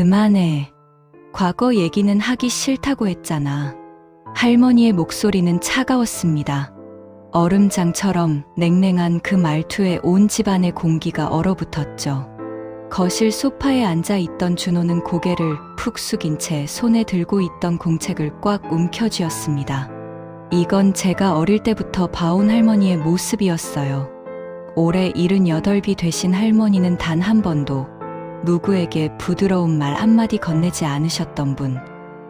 그만해. 과거 얘기는 하기 싫다고 했잖아. 할머니의 목소리는 차가웠습니다. 얼음장처럼 냉랭한 그 말투에 온 집안의 공기가 얼어붙었죠. 거실 소파에 앉아 있던 준호는 고개를 푹 숙인 채 손에 들고 있던 공책을 꽉 움켜쥐었습니다. 이건 제가 어릴 때부터 봐온 할머니의 모습이었어요. 올해 78이 되신 할머니는 단 한 번도 누구에게 부드러운 말 한마디 건네지 않으셨던 분.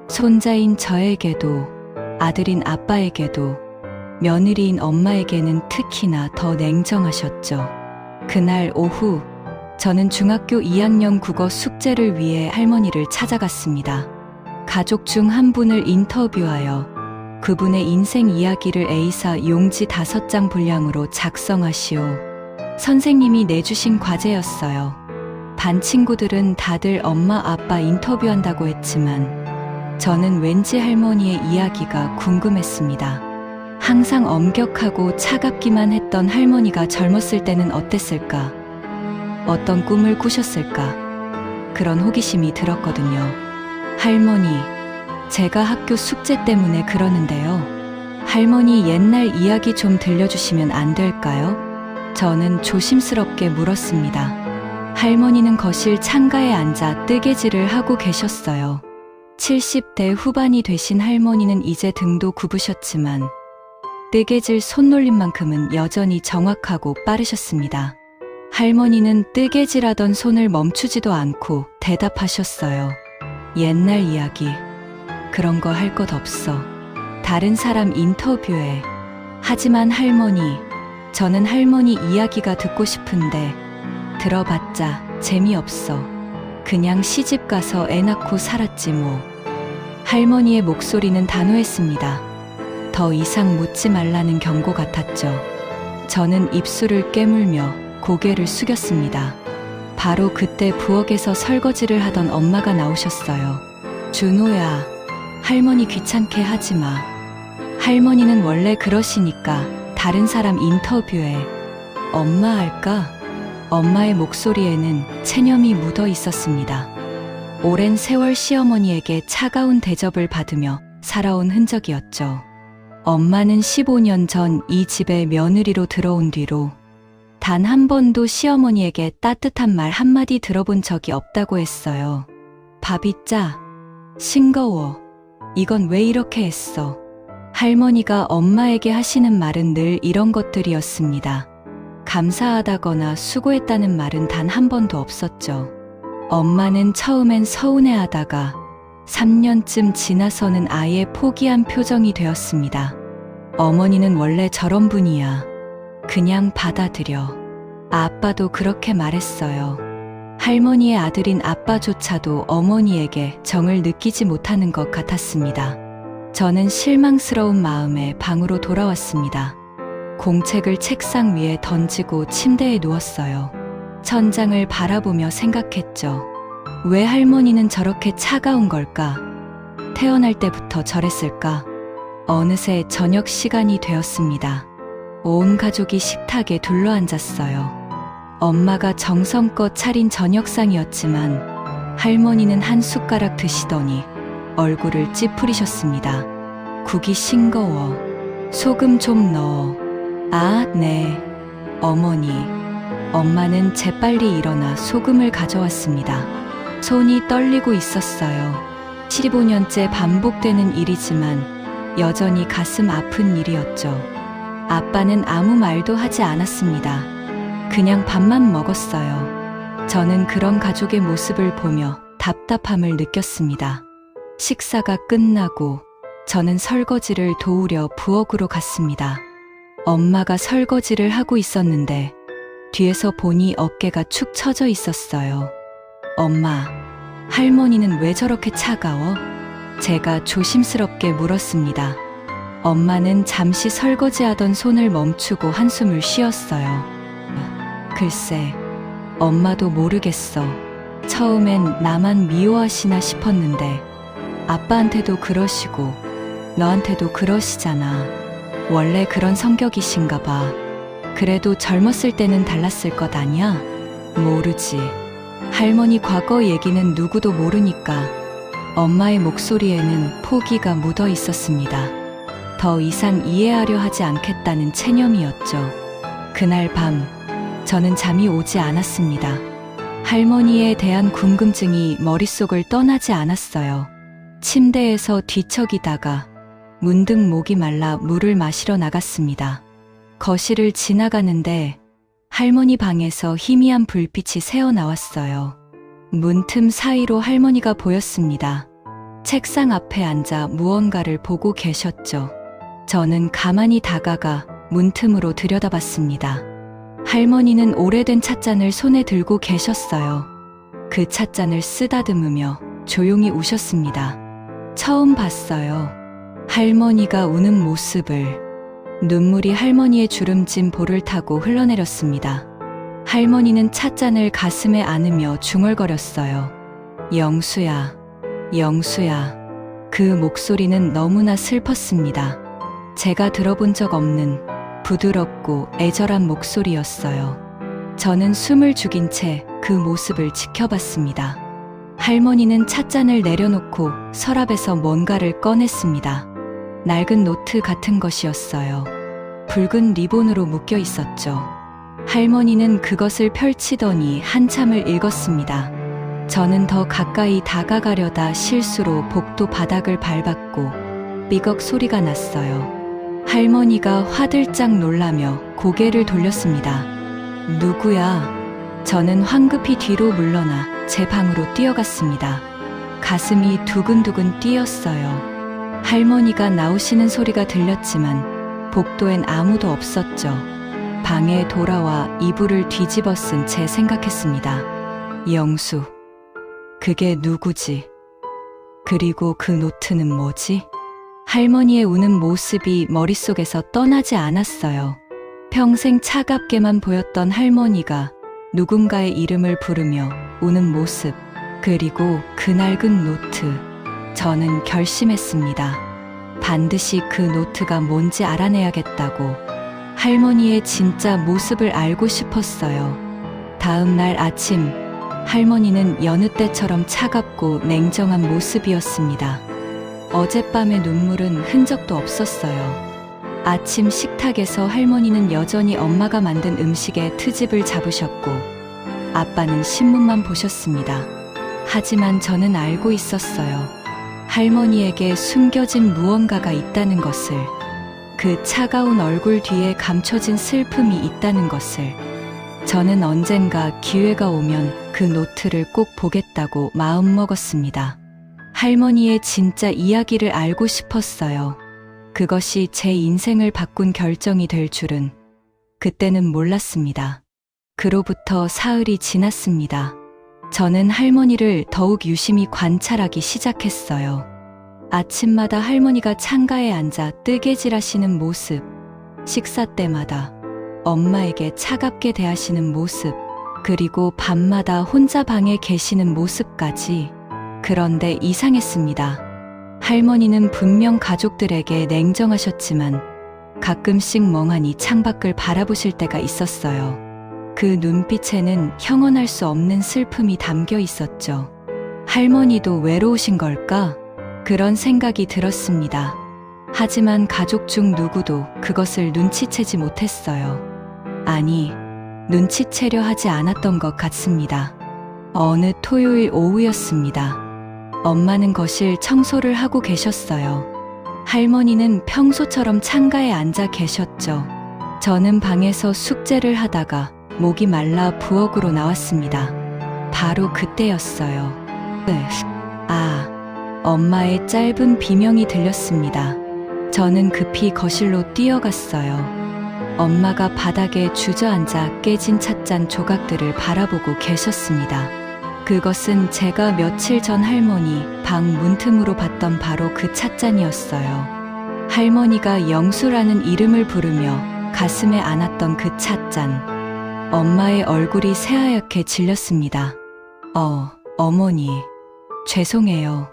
손자인 저에게도, 아들인 아빠에게도, 며느리인 엄마에게는 특히나 더 냉정하셨죠. 그날 오후, 저는 중학교 2학년 국어 숙제를 위해 할머니를 찾아갔습니다. 가족 중 한 분을 인터뷰하여 그분의 인생 이야기를 A사 용지 5장 분량으로 작성하시오. 선생님이 내주신 과제였어요. 반 친구들은 다들 엄마 아빠 인터뷰한다고 했지만 저는 왠지 할머니의 이야기가 궁금했습니다. 항상 엄격하고 차갑기만 했던 할머니가 젊었을 때는 어땠을까? 어떤 꿈을 꾸셨을까? 그런 호기심이 들었거든요. 할머니, 제가 학교 숙제 때문에 그러는데요. 할머니 옛날 이야기 좀 들려주시면 안 될까요? 저는 조심스럽게 물었습니다. 할머니는 거실 창가에 앉아 뜨개질을 하고 계셨어요. 70대 후반이 되신 할머니는 이제 등도 굽으셨지만 뜨개질 손놀림만큼은 여전히 정확하고 빠르셨습니다. 할머니는 뜨개질하던 손을 멈추지도 않고 대답하셨어요. 옛날 이야기, 그런 거 할 것 없어. 다른 사람 인터뷰해. 하지만 할머니, 저는 할머니 이야기가 듣고 싶은데 들어봤자 재미없어. 그냥 시집 가서 애 낳고 살았지 뭐. 할머니의 목소리는 단호했습니다. 더 이상 묻지 말라는 경고 같았죠. 저는 입술을 깨물며 고개를 숙였습니다. 바로 그때 부엌에서 설거지를 하던 엄마가 나오셨어요. 준호야, 할머니 귀찮게 하지 마. 할머니는 원래 그러시니까 다른 사람 인터뷰해. 엄마 할까? 엄마의 목소리에는 체념이 묻어 있었습니다. 오랜 세월 시어머니에게 차가운 대접을 받으며 살아온 흔적이었죠. 엄마는 15년 전 이 집에 며느리로 들어온 뒤로 단 한 번도 시어머니에게 따뜻한 말 한마디 들어본 적이 없다고 했어요. 밥이 짜, 싱거워, 이건 왜 이렇게 했어? 할머니가 엄마에게 하시는 말은 늘 이런 것들이었습니다. 감사하다거나 수고했다는 말은 단 한 번도 없었죠. 엄마는 처음엔 서운해하다가 3년쯤 지나서는 아예 포기한 표정이 되었습니다. 어머니는 원래 저런 분이야. 그냥 받아들여. 아빠도 그렇게 말했어요. 할머니의 아들인 아빠조차도 어머니에게 정을 느끼지 못하는 것 같았습니다. 저는 실망스러운 마음에 방으로 돌아왔습니다. 공책을 책상 위에 던지고 침대에 누웠어요. 천장을 바라보며 생각했죠. 왜 할머니는 저렇게 차가운 걸까? 태어날 때부터 저랬을까? 어느새 저녁 시간이 되었습니다. 온 가족이 식탁에 둘러앉았어요. 엄마가 정성껏 차린 저녁상이었지만 할머니는 한 숟가락 드시더니 얼굴을 찌푸리셨습니다. 국이 싱거워. 소금 좀 넣어. 아, 네. 어머니. 엄마는 재빨리 일어나 소금을 가져왔습니다. 손이 떨리고 있었어요. 15년째 반복되는 일이지만 여전히 가슴 아픈 일이었죠. 아빠는 아무 말도 하지 않았습니다. 그냥 밥만 먹었어요. 저는 그런 가족의 모습을 보며 답답함을 느꼈습니다. 식사가 끝나고 저는 설거지를 도우려 부엌으로 갔습니다. 엄마가 설거지를 하고 있었는데 뒤에서 보니 어깨가 축 처져 있었어요. 엄마, 할머니는 왜 저렇게 차가워? 제가 조심스럽게 물었습니다. 엄마는 잠시 설거지하던 손을 멈추고 한숨을 쉬었어요. 글쎄, 엄마도 모르겠어. 처음엔 나만 미워하시나 싶었는데 아빠한테도 그러시고 너한테도 그러시잖아. 원래 그런 성격이신가 봐. 그래도 젊었을 때는 달랐을 것 아니야? 모르지. 할머니 과거 얘기는 누구도 모르니까 엄마의 목소리에는 포기가 묻어 있었습니다. 더 이상 이해하려 하지 않겠다는 체념이었죠. 그날 밤, 저는 잠이 오지 않았습니다. 할머니에 대한 궁금증이 머릿속을 떠나지 않았어요. 침대에서 뒤척이다가 문득 목이 말라 물을 마시러 나갔습니다. 거실을 지나가는데 할머니 방에서 희미한 불빛이 새어 나왔어요. 문틈 사이로 할머니가 보였습니다. 책상 앞에 앉아 무언가를 보고 계셨죠. 저는 가만히 다가가 문틈으로 들여다봤습니다. 할머니는 오래된 찻잔을 손에 들고 계셨어요. 그 찻잔을 쓰다듬으며 조용히 우셨습니다. 처음 봤어요. 할머니가 우는 모습을. 눈물이 할머니의 주름진 볼을 타고 흘러내렸습니다. 할머니는 찻잔을 가슴에 안으며 중얼거렸어요. 영수야, 영수야. 그 목소리는 너무나 슬펐습니다. 제가 들어본 적 없는 부드럽고 애절한 목소리였어요. 저는 숨을 죽인 채 그 모습을 지켜봤습니다. 할머니는 찻잔을 내려놓고 서랍에서 뭔가를 꺼냈습니다. 낡은 노트 같은 것이었어요. 붉은 리본으로 묶여 있었죠. 할머니는 그것을 펼치더니 한참을 읽었습니다. 저는 더 가까이 다가가려다 실수로 복도 바닥을 밟았고 삐걱 소리가 났어요. 할머니가 화들짝 놀라며 고개를 돌렸습니다. 누구야? 저는 황급히 뒤로 물러나 제 방으로 뛰어갔습니다. 가슴이 두근두근 뛰었어요. 할머니가 나오시는 소리가 들렸지만 복도엔 아무도 없었죠. 방에 돌아와 이불을 뒤집어 쓴 채 생각했습니다. 영수, 그게 누구지? 그리고 그 노트는 뭐지? 할머니의 우는 모습이 머릿속에서 떠나지 않았어요. 평생 차갑게만 보였던 할머니가 누군가의 이름을 부르며 우는 모습, 그리고 그 낡은 노트. 저는 결심했습니다. 반드시 그 노트가 뭔지 알아내야겠다고. 할머니의 진짜 모습을 알고 싶었어요. 다음 날 아침, 할머니는 여느 때처럼 차갑고 냉정한 모습이었습니다. 어젯밤의 눈물은 흔적도 없었어요. 아침 식탁에서 할머니는 여전히 엄마가 만든 음식에 트집을 잡으셨고 아빠는 신문만 보셨습니다. 하지만 저는 알고 있었어요. 할머니에게 숨겨진 무언가가 있다는 것을. 그 차가운 얼굴 뒤에 감춰진 슬픔이 있다는 것을. 저는 언젠가 기회가 오면 그 노트를 꼭 보겠다고 마음먹었습니다. 할머니의 진짜 이야기를 알고 싶었어요. 그것이 제 인생을 바꾼 결정이 될 줄은 그때는 몰랐습니다. 그로부터 사흘이 지났습니다. 저는 할머니를 더욱 유심히 관찰하기 시작했어요. 아침마다 할머니가 창가에 앉아 뜨개질하시는 모습, 식사 때마다 엄마에게 차갑게 대하시는 모습, 그리고 밤마다 혼자 방에 계시는 모습까지. 그런데 이상했습니다. 할머니는 분명 가족들에게 냉정하셨지만 가끔씩 멍하니 창밖을 바라보실 때가 있었어요. 그 눈빛에는 형언할 수 없는 슬픔이 담겨 있었죠. 할머니도 외로우신 걸까? 그런 생각이 들었습니다. 하지만 가족 중 누구도 그것을 눈치채지 못했어요. 아니, 눈치채려 하지 않았던 것 같습니다. 어느 토요일 오후였습니다. 엄마는 거실 청소를 하고 계셨어요. 할머니는 평소처럼 창가에 앉아 계셨죠. 저는 방에서 숙제를 하다가 목이 말라 부엌으로 나왔습니다. 바로 그때였어요. 엄마의 짧은 비명이 들렸습니다. 저는 급히 거실로 뛰어갔어요. 엄마가 바닥에 주저앉아 깨진 찻잔 조각들을 바라보고 계셨습니다. 그것은 제가 며칠 전 할머니 방 문틈으로 봤던 바로 그 찻잔이었어요. 할머니가 영수라는 이름을 부르며 가슴에 안았던 그 찻잔. 엄마의 얼굴이 새하얗게 질렸습니다. 어머니, 죄송해요.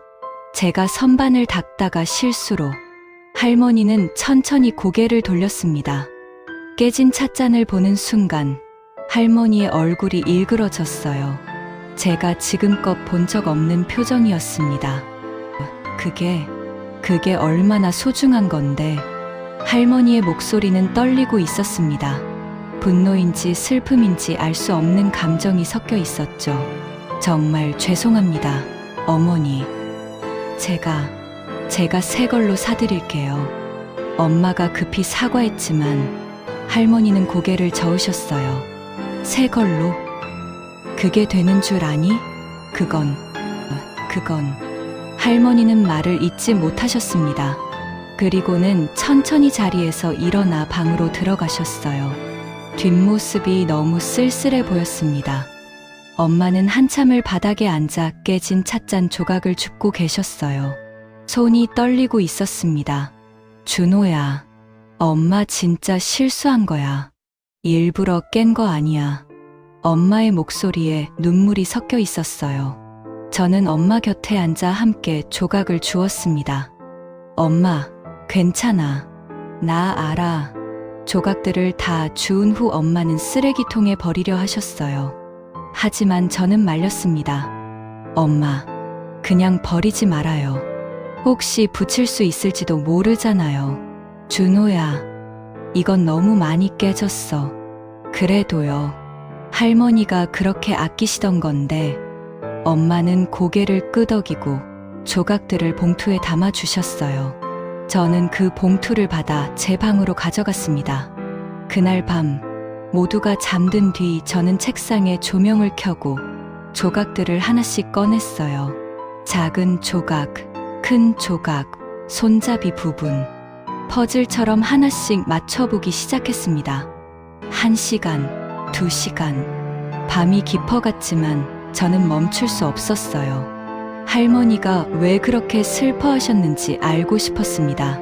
제가 선반을 닦다가 실수로. 할머니는 천천히 고개를 돌렸습니다. 깨진 찻잔을 보는 순간 할머니의 얼굴이 일그러졌어요. 제가 지금껏 본 적 없는 표정이었습니다. 그게 얼마나 소중한 건데. 할머니의 목소리는 떨리고 있었습니다. 분노인지 슬픔인지 알 수 없는 감정이 섞여 있었죠. 정말 죄송합니다, 어머니. 제가 새 걸로 사드릴게요. 엄마가 급히 사과했지만 할머니는 고개를 저으셨어요. 새 걸로? 그게 되는 줄 아니? 그건. 할머니는 말을 잇지 못하셨습니다. 그리고는 천천히 자리에서 일어나 방으로 들어가셨어요. 뒷모습이 너무 쓸쓸해 보였습니다. 엄마는 한참을 바닥에 앉아 깨진 찻잔 조각을 줍고 계셨어요. 손이 떨리고 있었습니다. 준호야, 엄마 진짜 실수한 거야. 일부러 깬 거 아니야. 엄마의 목소리에 눈물이 섞여 있었어요. 저는 엄마 곁에 앉아 함께 조각을 주었습니다. 엄마, 괜찮아. 나 알아. 조각들을 다 주운 후 엄마는 쓰레기통에 버리려 하셨어요. 하지만 저는 말렸습니다. 엄마, 그냥 버리지 말아요. 혹시 붙일 수 있을지도 모르잖아요. 준호야, 이건 너무 많이 깨졌어. 그래도요. 할머니가 그렇게 아끼시던 건데. 엄마는 고개를 끄덕이고 조각들을 봉투에 담아 주셨어요. 저는 그 봉투를 받아 제 방으로 가져갔습니다. 그날 밤 모두가 잠든 뒤 저는 책상에 조명을 켜고 조각들을 하나씩 꺼냈어요. 작은 조각, 큰 조각, 손잡이 부분, 퍼즐처럼 하나씩 맞춰보기 시작했습니다. 1시간, 2시간, 밤이 깊어갔지만 저는 멈출 수 없었어요. 할머니가 왜 그렇게 슬퍼하셨는지 알고 싶었습니다.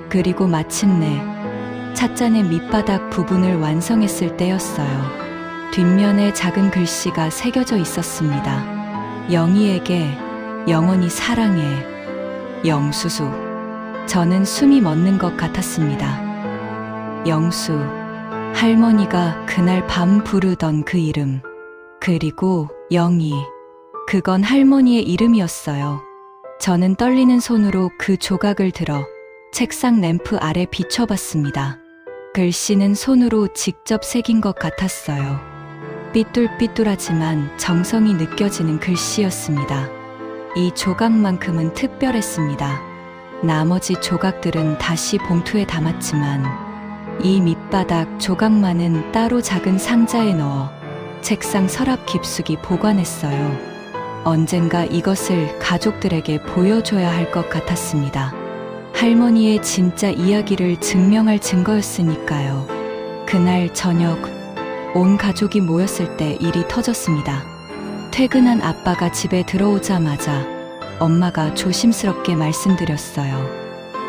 그리고 마침내 찻잔의 밑바닥 부분을 완성했을 때였어요. 뒷면에 작은 글씨가 새겨져 있었습니다. 영희에게 영원히 사랑해. 영수수. 저는 숨이 멎는 것 같았습니다. 영수. 할머니가 그날 밤 부르던 그 이름. 그리고 영희. 그건 할머니의 이름이었어요. 저는 떨리는 손으로 그 조각을 들어 책상 램프 아래 비춰봤습니다. 글씨는 손으로 직접 새긴 것 같았어요. 삐뚤삐뚤하지만 정성이 느껴지는 글씨였습니다. 이 조각만큼은 특별했습니다. 나머지 조각들은 다시 봉투에 담았지만 이 밑바닥 조각만은 따로 작은 상자에 넣어 책상 서랍 깊숙이 보관했어요. 언젠가 이것을 가족들에게 보여줘야 할 것 같았습니다. 할머니의 진짜 이야기를 증명할 증거였으니까요. 그날 저녁 온 가족이 모였을 때 일이 터졌습니다. 퇴근한 아빠가 집에 들어오자마자 엄마가 조심스럽게 말씀드렸어요.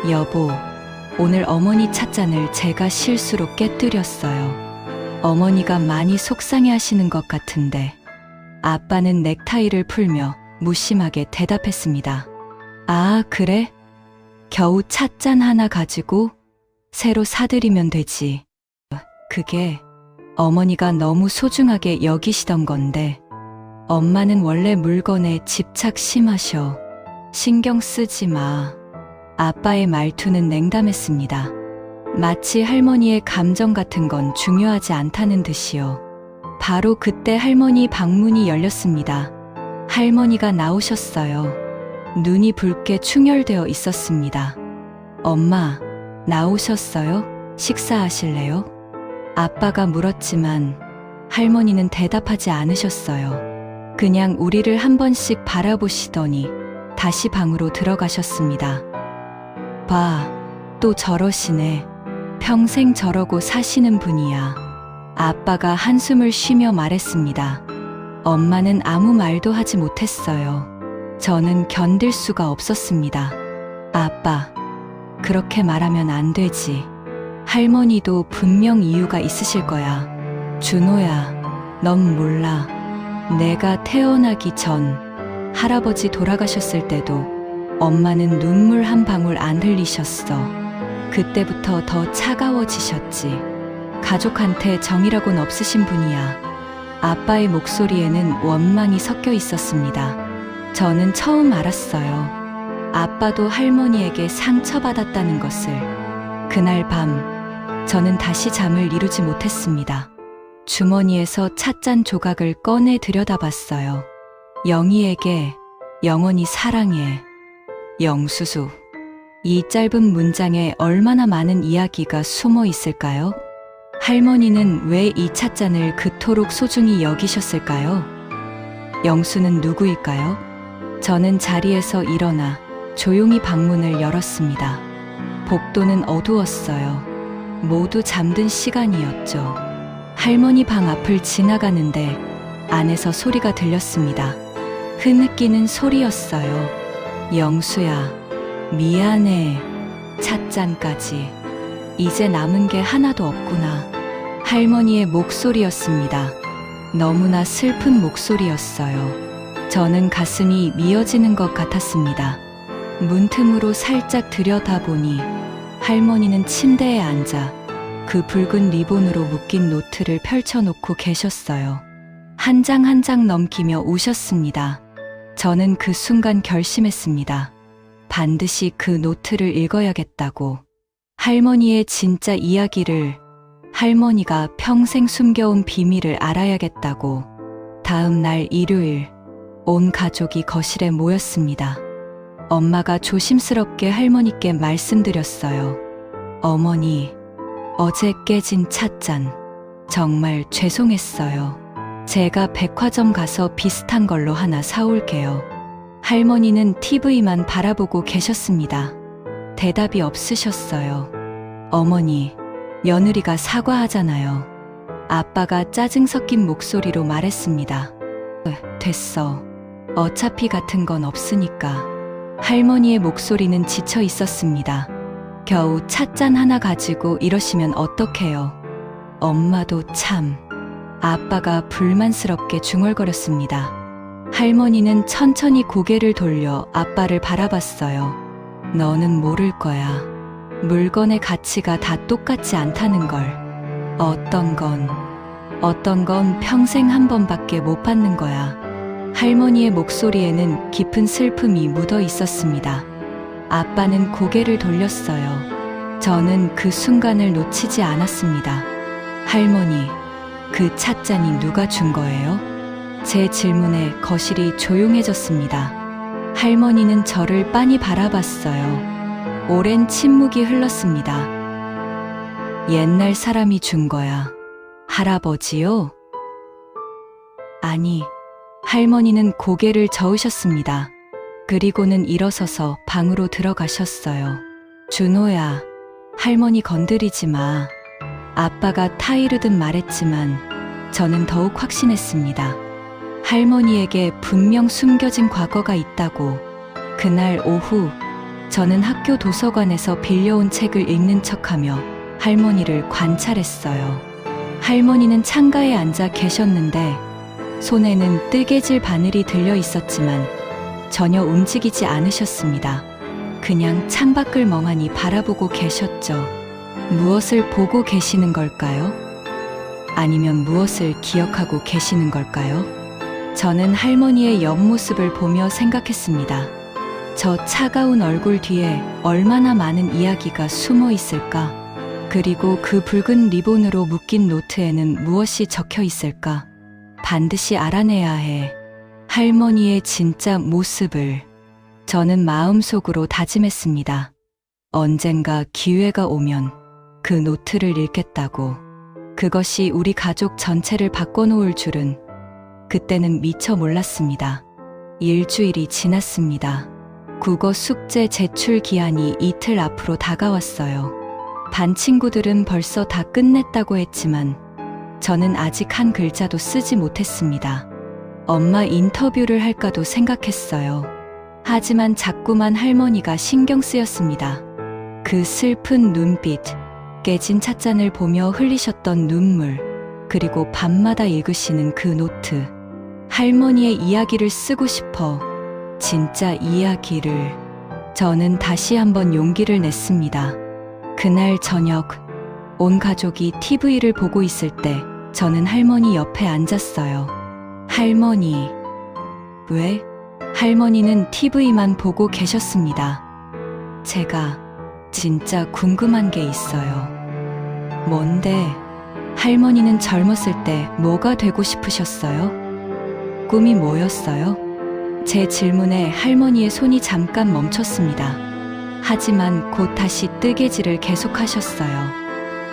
여보, 오늘 어머니 찻잔을 제가 실수로 깨뜨렸어요. 어머니가 많이 속상해 하시는 것 같은데. 아빠는 넥타이를 풀며 무심하게 대답했습니다. 아, 그래? 겨우 찻잔 하나 가지고 새로 사드리면 되지. 그게 어머니가 너무 소중하게 여기시던 건데. 엄마는 원래 물건에 집착 심하셔. 신경 쓰지 마. 아빠의 말투는 냉담했습니다. 마치 할머니의 감정 같은 건 중요하지 않다는 듯이요. 바로 그때 할머니 방문이 열렸습니다. 할머니가 나오셨어요. 눈이 붉게 충혈되어 있었습니다. 엄마, 나오셨어요? 식사하실래요? 아빠가 물었지만 할머니는 대답하지 않으셨어요. 그냥 우리를 한 번씩 바라보시더니 다시 방으로 들어가셨습니다. 봐, 또 저러시네. 평생 저러고 사시는 분이야. 아빠가 한숨을 쉬며 말했습니다. 엄마는 아무 말도 하지 못했어요. 저는 견딜 수가 없었습니다. 아빠, 그렇게 말하면 안 되지. 할머니도 분명 이유가 있으실 거야. 준호야, 넌 몰라. 내가 태어나기 전 할아버지 돌아가셨을 때도 엄마는 눈물 한 방울 안 흘리셨어. 그때부터 더 차가워지셨지. 가족한테 정이라고는 없으신 분이야. 아빠의 목소리에는 원망이 섞여 있었습니다. 저는 처음 알았어요. 아빠도 할머니에게 상처받았다는 것을. 그날 밤, 저는 다시 잠을 이루지 못했습니다. 주머니에서 찻잔 조각을 꺼내 들여다봤어요. 영희에게 영원히 사랑해. 영수수. 이 짧은 문장에 얼마나 많은 이야기가 숨어 있을까요? 할머니는 왜 이 찻잔을 그토록 소중히 여기셨을까요? 영수는 누구일까요? 저는 자리에서 일어나 조용히 방문을 열었습니다. 복도는 어두웠어요. 모두 잠든 시간이었죠. 할머니 방 앞을 지나가는데 안에서 소리가 들렸습니다. 흐느끼는 소리였어요. 영수야, 미안해. 찻잔까지. 이제 남은 게 하나도 없구나. 할머니의 목소리였습니다. 너무나 슬픈 목소리였어요. 저는 가슴이 미어지는 것 같았습니다. 문틈으로 살짝 들여다보니 할머니는 침대에 앉아 그 붉은 리본으로 묶인 노트를 펼쳐놓고 계셨어요. 한 장 한 장 넘기며 우셨습니다. 저는 그 순간 결심했습니다. 반드시 그 노트를 읽어야겠다고. 할머니의 진짜 이야기를, 할머니가 평생 숨겨온 비밀을 알아야겠다고. 다음 날 일요일, 온 가족이 거실에 모였습니다. 엄마가 조심스럽게 할머니께 말씀드렸어요. 어머니, 어제 깨진 찻잔, 정말 죄송했어요. 제가 백화점 가서 비슷한 걸로 하나 사올게요. 할머니는 TV만 바라보고 계셨습니다. 대답이 없으셨어요. 어머니, 며느리가 사과하잖아요. 아빠가 짜증 섞인 목소리로 말했습니다. 됐어. 어차피 같은 건 없으니까. 할머니의 목소리는 지쳐 있었습니다. 겨우 찻잔 하나 가지고 이러시면 어떡해요. 엄마도 참. 아빠가 불만스럽게 중얼거렸습니다. 할머니는 천천히 고개를 돌려 아빠를 바라봤어요. 너는 모를 거야. 물건의 가치가 다 똑같지 않다는 걸. 어떤 건 평생 한 번밖에 못 받는 거야. 할머니의 목소리에는 깊은 슬픔이 묻어 있었습니다. 아빠는 고개를 돌렸어요. 저는 그 순간을 놓치지 않았습니다. 할머니, 그 찻잔이 누가 준 거예요? 제 질문에 거실이 조용해졌습니다. 할머니는 저를 빤히 바라봤어요. 오랜 침묵이 흘렀습니다. 옛날 사람이 준 거야. 할아버지요? 아니, 할머니는 고개를 저으셨습니다. 그리고는 일어서서 방으로 들어가셨어요. 준호야, 할머니 건드리지 마. 아빠가 타이르듯 말했지만 저는 더욱 확신했습니다. 할머니에게 분명 숨겨진 과거가 있다고. 그날 오후, 저는 학교 도서관에서 빌려온 책을 읽는 척하며 할머니를 관찰했어요. 할머니는 창가에 앉아 계셨는데 손에는 뜨개질 바늘이 들려 있었지만 전혀 움직이지 않으셨습니다. 그냥 창밖을 멍하니 바라보고 계셨죠. 무엇을 보고 계시는 걸까요? 아니면 무엇을 기억하고 계시는 걸까요? 저는 할머니의 옆모습을 보며 생각했습니다. 저 차가운 얼굴 뒤에 얼마나 많은 이야기가 숨어 있을까? 그리고 그 붉은 리본으로 묶인 노트에는 무엇이 적혀 있을까? 반드시 알아내야 해. 할머니의 진짜 모습을. 저는 마음속으로 다짐했습니다. 언젠가 기회가 오면 그 노트를 읽겠다고. 그것이 우리 가족 전체를 바꿔놓을 줄은 그때는 미처 몰랐습니다. 일주일이 지났습니다. 국어 숙제 제출 기한이 이틀 앞으로 다가왔어요. 반 친구들은 벌써 다 끝냈다고 했지만 저는 아직 한 글자도 쓰지 못했습니다. 엄마 인터뷰를 할까도 생각했어요. 하지만 자꾸만 할머니가 신경 쓰였습니다. 그 슬픈 눈빛, 깨진 찻잔을 보며 흘리셨던 눈물, 그리고 밤마다 읽으시는 그 노트. 할머니의 이야기를 쓰고 싶어. 진짜 이야기를. 저는 다시 한번 용기를 냈습니다. 그날 저녁, 온 가족이 TV를 보고 있을 때 저는 할머니 옆에 앉았어요. 할머니. 왜? 할머니는 TV만 보고 계셨습니다. 제가 진짜 궁금한 게 있어요. 뭔데? 할머니는 젊었을 때 뭐가 되고 싶으셨어요? 꿈이 뭐였어요? 제 질문에 할머니의 손이 잠깐 멈췄습니다. 하지만 곧 다시 뜨개질을 계속하셨어요.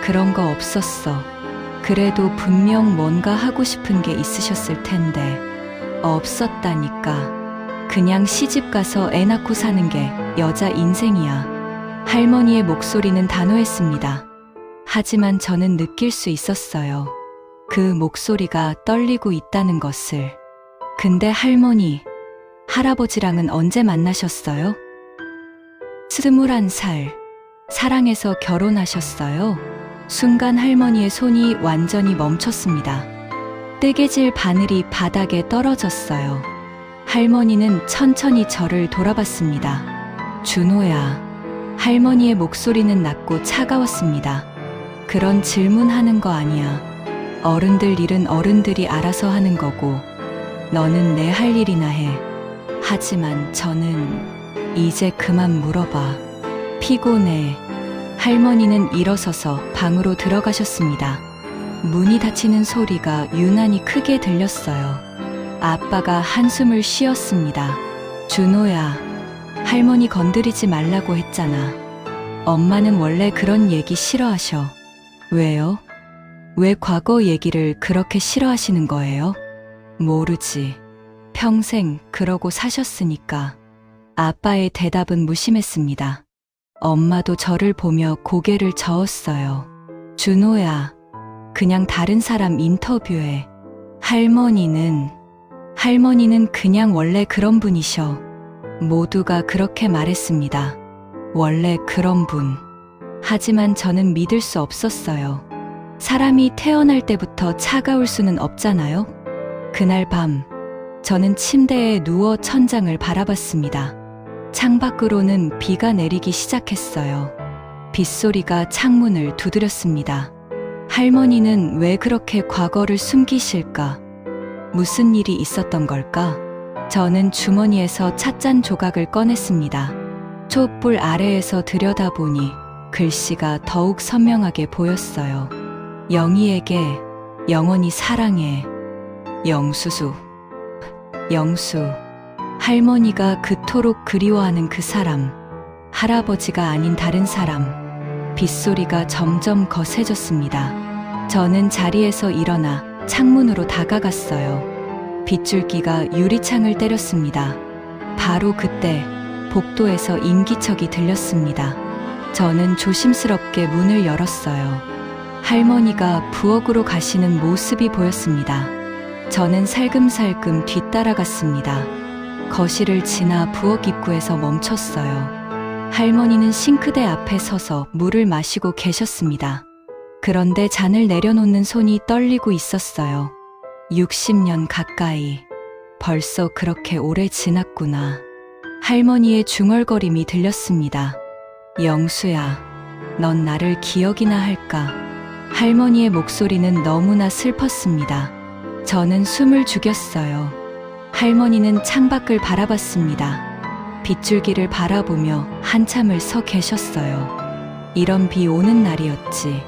그런 거 없었어. 그래도 분명 뭔가 하고 싶은 게 있으셨을 텐데. 없었다니까. 그냥 시집 가서 애 낳고 사는 게 여자 인생이야. 할머니의 목소리는 단호했습니다. 하지만 저는 느낄 수 있었어요. 그 목소리가 떨리고 있다는 것을. 근데 할머니, 할아버지랑은 언제 만나셨어요? 21살. 사랑해서 결혼하셨어요? 순간 할머니의 손이 완전히 멈췄습니다. 뜨개질 바늘이 바닥에 떨어졌어요. 할머니는 천천히 저를 돌아봤습니다. 준호야. 할머니의 목소리는 낮고 차가웠습니다. 그런 질문하는 거 아니야. 어른들 일은 어른들이 알아서 하는 거고, 너는 내 할 일이나 해. 하지만 저는 이제 그만 물어봐. 피곤해. 할머니는 일어서서 방으로 들어가셨습니다. 문이 닫히는 소리가 유난히 크게 들렸어요. 아빠가 한숨을 쉬었습니다. 준호야, 할머니 건드리지 말라고 했잖아. 엄마는 원래 그런 얘기 싫어하셔. 왜요? 왜 과거 얘기를 그렇게 싫어하시는 거예요? 모르지. 평생 그러고 사셨으니까. 아빠의 대답은 무심했습니다. 엄마도 저를 보며 고개를 저었어요. 준호야, 그냥 다른 사람 인터뷰해. 할머니는 그냥 원래 그런 분이셔. 모두가 그렇게 말했습니다. 원래 그런 분. 하지만 저는 믿을 수 없었어요. 사람이 태어날 때부터 차가울 수는 없잖아요. 그날 밤, 저는 침대에 누워 천장을 바라봤습니다. 창밖으로는 비가 내리기 시작했어요. 빗소리가 창문을 두드렸습니다. 할머니는 왜 그렇게 과거를 숨기실까? 무슨 일이 있었던 걸까? 저는 주머니에서 찻잔 조각을 꺼냈습니다. 촛불 아래에서 들여다보니 글씨가 더욱 선명하게 보였어요. 영희에게 영원히 사랑해. 영수. 할머니가 그토록 그리워하는 그 사람. 할아버지가 아닌 다른 사람. 빗소리가 점점 거세졌습니다. 저는 자리에서 일어나 창문으로 다가갔어요. 빗줄기가 유리창을 때렸습니다. 바로 그때 복도에서 인기척이 들렸습니다. 저는 조심스럽게 문을 열었어요. 할머니가 부엌으로 가시는 모습이 보였습니다. 저는 살금살금 뒤따라갔습니다. 거실을 지나 부엌 입구에서 멈췄어요. 할머니는 싱크대 앞에 서서 물을 마시고 계셨습니다. 그런데 잔을 내려놓는 손이 떨리고 있었어요. 60년 가까이. 벌써 그렇게 오래 지났구나. 할머니의 중얼거림이 들렸습니다. 영수야, 넌 나를 기억이나 할까? 할머니의 목소리는 너무나 슬펐습니다. 저는 숨을 죽였어요. 할머니는 창밖을 바라봤습니다. 빗줄기를 바라보며 한참을 서 계셨어요. 이런 비 오는 날이었지.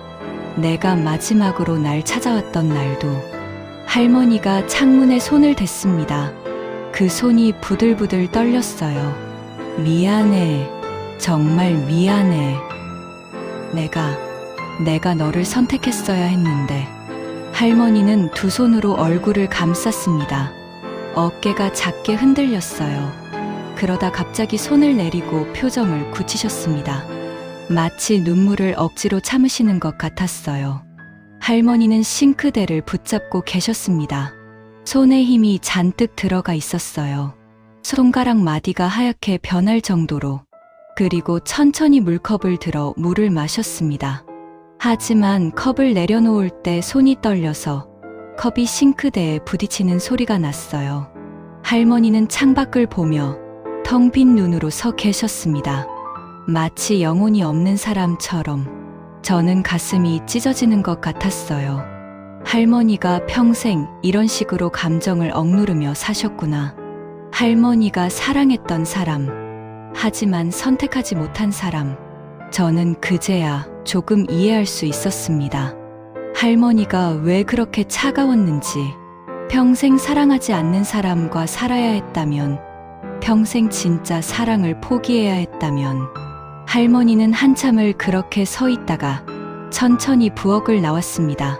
내가 마지막으로 날 찾아왔던 날도. 할머니가 창문에 손을 댔습니다. 그 손이 부들부들 떨렸어요. 미안해. 정말 미안해. 내가 너를 선택했어야 했는데. 할머니는 두 손으로 얼굴을 감쌌습니다. 어깨가 작게 흔들렸어요. 그러다 갑자기 손을 내리고 표정을 굳히셨습니다. 마치 눈물을 억지로 참으시는 것 같았어요. 할머니는 싱크대를 붙잡고 계셨습니다. 손에 힘이 잔뜩 들어가 있었어요. 손가락 마디가 하얗게 변할 정도로. 그리고 천천히 물컵을 들어 물을 마셨습니다. 하지만 컵을 내려놓을 때 손이 떨려서 컵이 싱크대에 부딪히는 소리가 났어요. 할머니는 창밖을 보며 텅 빈 눈으로 서 계셨습니다. 마치 영혼이 없는 사람처럼. 저는 가슴이 찢어지는 것 같았어요. 할머니가 평생 이런 식으로 감정을 억누르며 사셨구나. 할머니가 사랑했던 사람, 하지만 선택하지 못한 사람. 저는 그제야 조금 이해할 수 있었습니다. 할머니가 왜 그렇게 차가웠는지, 평생 사랑하지 않는 사람과 살아야 했다면, 평생 진짜 사랑을 포기해야 했다면, 할머니는 한참을 그렇게 서 있다가 천천히 부엌을 나왔습니다.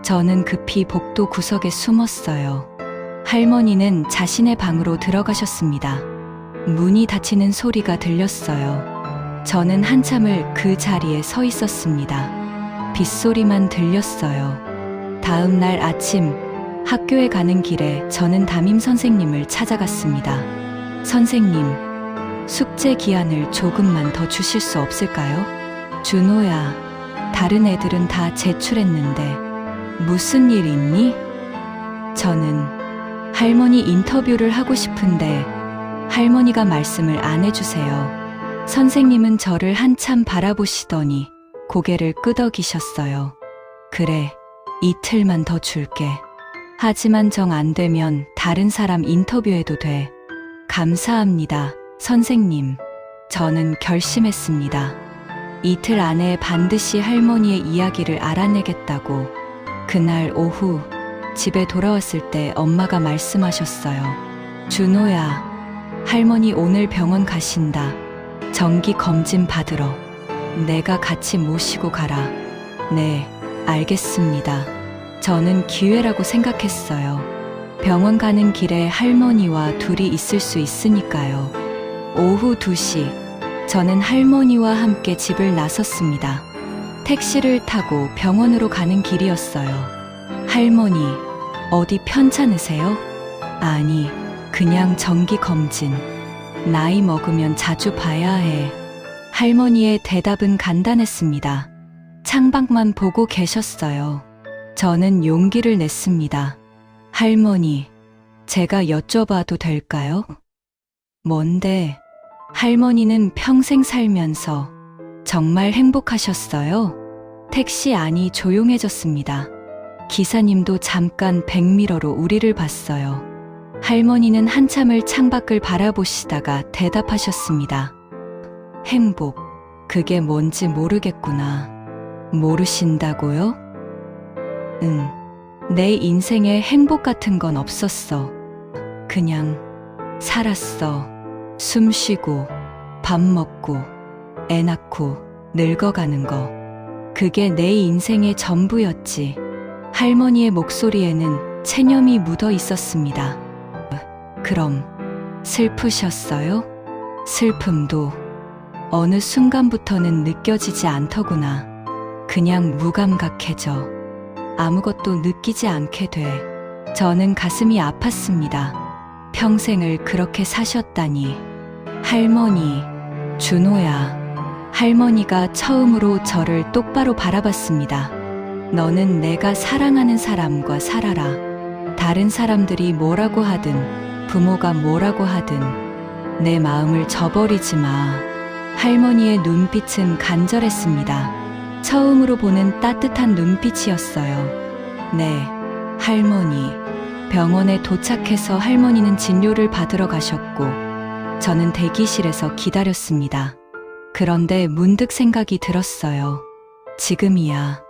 저는 급히 복도 구석에 숨었어요. 할머니는 자신의 방으로 들어가셨습니다. 문이 닫히는 소리가 들렸어요. 저는 한참을 그 자리에 서 있었습니다. 빗소리만 들렸어요. 다음 날 아침 학교에 가는 길에 저는 담임 선생님을 찾아갔습니다. 선생님, 숙제 기한을 조금만 더 주실 수 없을까요? 준호야, 다른 애들은 다 제출했는데 무슨 일 있니? 저는 할머니 인터뷰를 하고 싶은데 할머니가 말씀을 안 해주세요. 선생님은 저를 한참 바라보시더니 고개를 끄덕이셨어요. 그래, 이틀만 더 줄게. 하지만 정 안 되면 다른 사람 인터뷰해도 돼. 감사합니다, 선생님. 저는 결심했습니다. 이틀 안에 반드시 할머니의 이야기를 알아내겠다고. 그날 오후 집에 돌아왔을 때 엄마가 말씀하셨어요. 준호야, 할머니 오늘 병원 가신다. 정기 검진 받으러. 내가 같이 모시고 가라. 네, 알겠습니다. 저는 기회라고 생각했어요. 병원 가는 길에 할머니와 둘이 있을 수 있으니까요. 오후 2시, 저는 할머니와 함께 집을 나섰습니다. 택시를 타고 병원으로 가는 길이었어요. 할머니, 어디 편찮으세요? 아니, 그냥 정기 검진. 나이 먹으면 자주 봐야 해. 할머니의 대답은 간단했습니다. 창밖만 보고 계셨어요. 저는 용기를 냈습니다. 할머니, 제가 여쭤봐도 될까요? 뭔데? 할머니는 평생 살면서 정말 행복하셨어요? 택시 안이 조용해졌습니다. 기사님도 잠깐 백미러로 우리를 봤어요. 할머니는 한참을 창밖을 바라보시다가 대답하셨습니다. 행복, 그게 뭔지 모르겠구나. 모르신다고요? 응, 내 인생에 행복 같은 건 없었어. 그냥 살았어. 숨 쉬고, 밥 먹고, 애 낳고, 늙어가는 거. 그게 내 인생의 전부였지. 할머니의 목소리에는 체념이 묻어 있었습니다. 그럼 슬프셨어요? 슬픔도 어느 순간부터는 느껴지지 않더구나. 그냥 무감각해져. 아무것도 느끼지 않게 돼. 저는 가슴이 아팠습니다. 평생을 그렇게 사셨다니. 할머니, 준호야. 할머니가 처음으로 저를 똑바로 바라봤습니다. 너는 내가 사랑하는 사람과 살아라. 다른 사람들이 뭐라고 하든, 부모가 뭐라고 하든, 내 마음을 저버리지 마. 할머니의 눈빛은 간절했습니다. 처음으로 보는 따뜻한 눈빛이었어요. 네, 할머니. 병원에 도착해서 할머니는 진료를 받으러 가셨고, 저는 대기실에서 기다렸습니다. 그런데 문득 생각이 들었어요. 지금이야.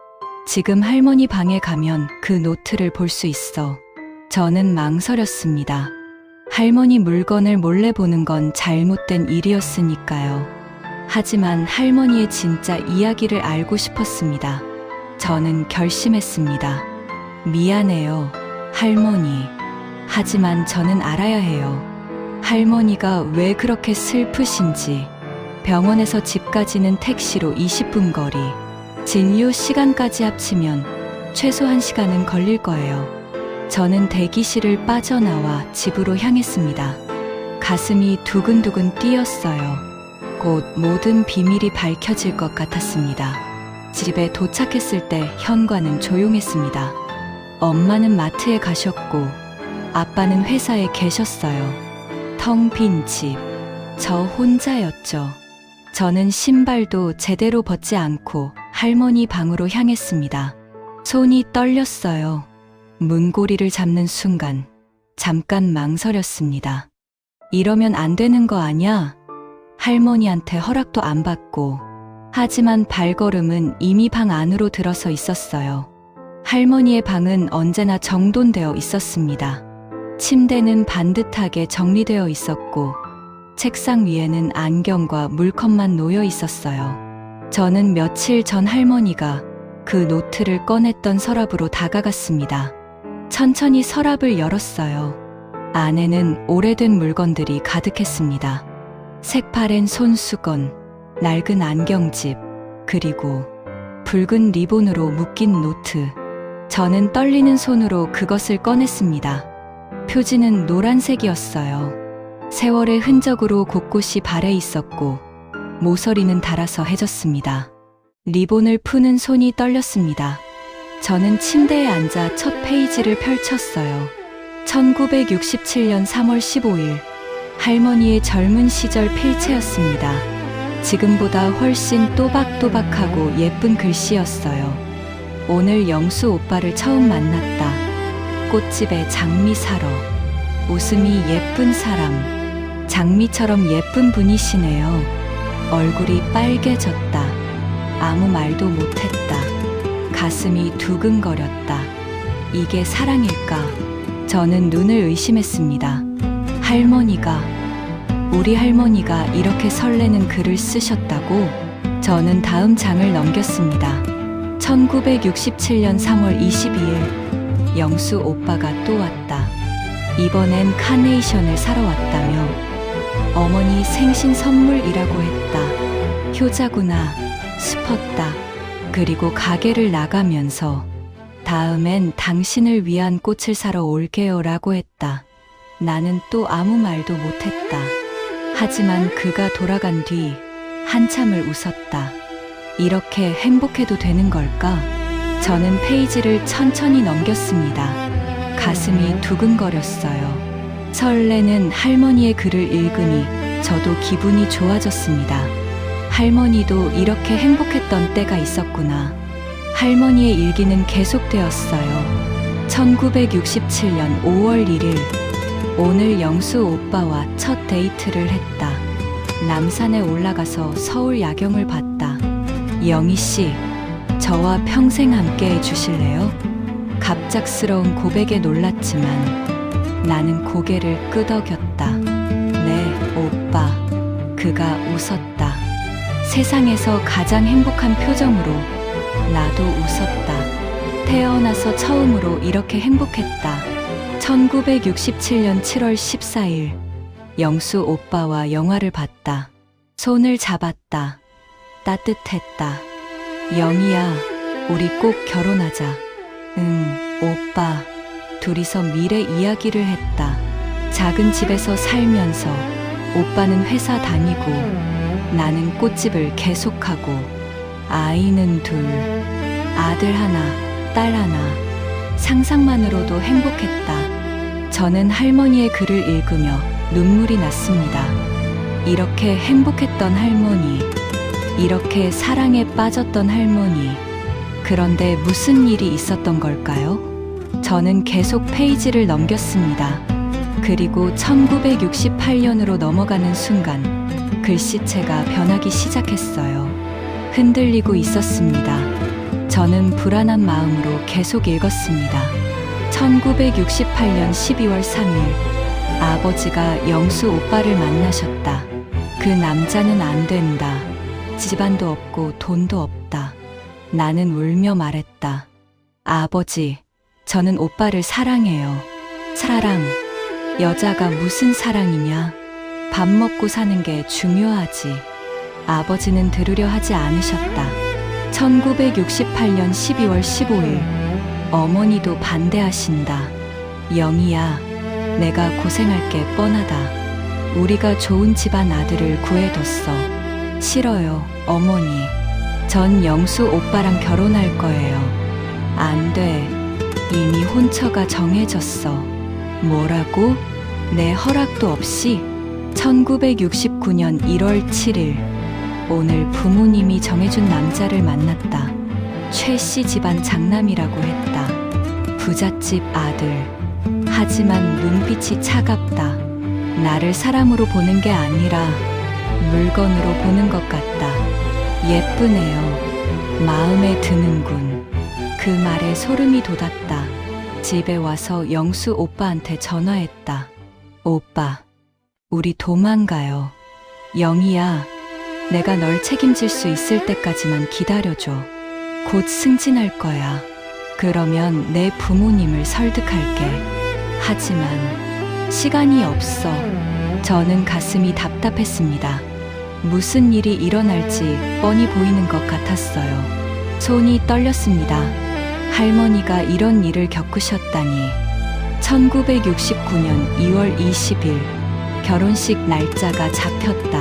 지금 할머니 방에 가면 그 노트를 볼 수 있어. 저는 망설였습니다. 할머니 물건을 몰래 보는 건 잘못된 일이었으니까요. 하지만 할머니의 진짜 이야기를 알고 싶었습니다. 저는 결심했습니다. 미안해요, 할머니. 하지만 저는 알아야 해요. 할머니가 왜 그렇게 슬프신지. 병원에서 집까지는 택시로 20분 거리. 진료 시간까지 합치면 최소 1시간은 걸릴 거예요. 저는 대기실을 빠져나와 집으로 향했습니다. 가슴이 두근두근 뛰었어요. 곧 모든 비밀이 밝혀질 것 같았습니다. 집에 도착했을 때 현관은 조용했습니다. 엄마는 마트에 가셨고 아빠는 회사에 계셨어요. 텅 빈 집. 저 혼자였죠. 저는 신발도 제대로 벗지 않고 할머니 방으로 향했습니다. 손이 떨렸어요. 문고리를 잡는 순간 잠깐 망설였습니다. 이러면 안 되는 거 아냐? 할머니한테 허락도 안 받고. 하지만 발걸음은 이미 방 안으로 들어서 있었어요. 할머니의 방은 언제나 정돈되어 있었습니다. 침대는 반듯하게 정리되어 있었고 책상 위에는 안경과 물컵만 놓여 있었어요. 저는 며칠 전 할머니가 그 노트를 꺼냈던 서랍으로 다가갔습니다. 천천히 서랍을 열었어요. 안에는 오래된 물건들이 가득했습니다. 색바랜 손수건, 낡은 안경집, 그리고 붉은 리본으로 묶인 노트. 저는 떨리는 손으로 그것을 꺼냈습니다. 표지는 노란색이었어요. 세월의 흔적으로 곳곳이 발해 있었고 모서리는 닳아서 해졌습니다. 리본을 푸는 손이 떨렸습니다. 저는 침대에 앉아 첫 페이지를 펼쳤어요. 1967년 3월 15일, 할머니의 젊은 시절 필체였습니다. 지금보다 훨씬 또박또박하고 예쁜 글씨였어요. 오늘 영수 오빠를 처음 만났다. 꽃집에 장미 사러. 웃음이 예쁜 사람. 장미처럼 예쁜 분이시네요. 얼굴이 빨개졌다. 아무 말도 못했다. 가슴이 두근거렸다. 이게 사랑일까? 저는 눈을 의심했습니다. 우리 할머니가 이렇게 설레는 글을 쓰셨다고? 저는 다음 장을 넘겼습니다. 1967년 3월 22일, 영수 오빠가 또 왔다. 이번엔 카네이션을 사러 왔다며. 어머니 생신 선물이라고 했다. 효자구나 싶었다. 그리고 가게를 나가면서 다음엔 당신을 위한 꽃을 사러 올게요 라고 했다. 나는 또 아무 말도 못했다. 하지만 그가 돌아간 뒤 한참을 웃었다. 이렇게 행복해도 되는 걸까? 저는 페이지를 천천히 넘겼습니다. 가슴이 두근거렸어요. 설레는 할머니의 글을 읽으니 저도 기분이 좋아졌습니다. 할머니도 이렇게 행복했던 때가 있었구나. 할머니의 일기는 계속되었어요. 1967년 5월 1일, 오늘 영수 오빠와 첫 데이트를 했다. 남산에 올라가서 서울 야경을 봤다. 영희씨, 저와 평생 함께 해주실래요? 갑작스러운 고백에 놀랐지만 나는 고개를 끄덕였다. 네, 오빠. 그가 웃었다. 세상에서 가장 행복한 표정으로. 나도 웃었다. 태어나서 처음으로 이렇게 행복했다. 1967년 7월 14일, 영수 오빠와 영화를 봤다. 손을 잡았다. 따뜻했다. 영희야, 우리 꼭 결혼하자. 응, 오빠. 둘이서 미래 이야기를 했다. 작은 집에서 살면서 오빠는 회사 다니고 나는 꽃집을 계속하고 아이는 둘, 아들 하나, 딸 하나. 상상만으로도 행복했다. 저는 할머니의 글을 읽으며 눈물이 났습니다. 이렇게 행복했던 할머니, 이렇게 사랑에 빠졌던 할머니. 그런데 무슨 일이 있었던 걸까요? 저는 계속 페이지를 넘겼습니다. 그리고 1968년으로 넘어가는 순간 글씨체가 변하기 시작했어요. 흔들리고 있었습니다. 저는 불안한 마음으로 계속 읽었습니다. 1968년 12월 3일, 아버지가 영수 오빠를 만나셨다. 그 남자는 안 된다. 집안도 없고 돈도 없다. 나는 울며 말했다. 아버지, 저는 오빠를 사랑해요. 사랑, 여자가 무슨 사랑이냐? 밥 먹고 사는 게 중요하지. 아버지는 들으려 하지 않으셨다. 1968년 12월 15일, 어머니도 반대하신다. 영희야, 내가 고생할 게 뻔하다. 우리가 좋은 집안 아들을 구해뒀어. 싫어요, 어머니. 전 영수 오빠랑 결혼할 거예요. 안 돼. 이미 혼처가 정해졌어. 뭐라고? 내 허락도 없이? 1969년 1월 7일, 오늘 부모님이 정해준 남자를 만났다. 최 씨 집안 장남이라고 했다. 부잣집 아들. 하지만 눈빛이 차갑다. 나를 사람으로 보는 게 아니라 물건으로 보는 것 같다. 예쁘네요. 마음에 드는군. 그 말에 소름이 돋았다. 집에 와서 영수 오빠한테 전화했다. 오빠, 우리 도망가요. 영희야, 내가 널 책임질 수 있을 때까지만 기다려줘. 곧 승진할 거야. 그러면 내 부모님을 설득할게. 하지만 시간이 없어. 저는 가슴이 답답했습니다. 무슨 일이 일어날지 뻔히 보이는 것 같았어요. 손이 떨렸습니다. 할머니가 이런 일을 겪으셨다니. 1969년 2월 20일 결혼식 날짜가 잡혔다.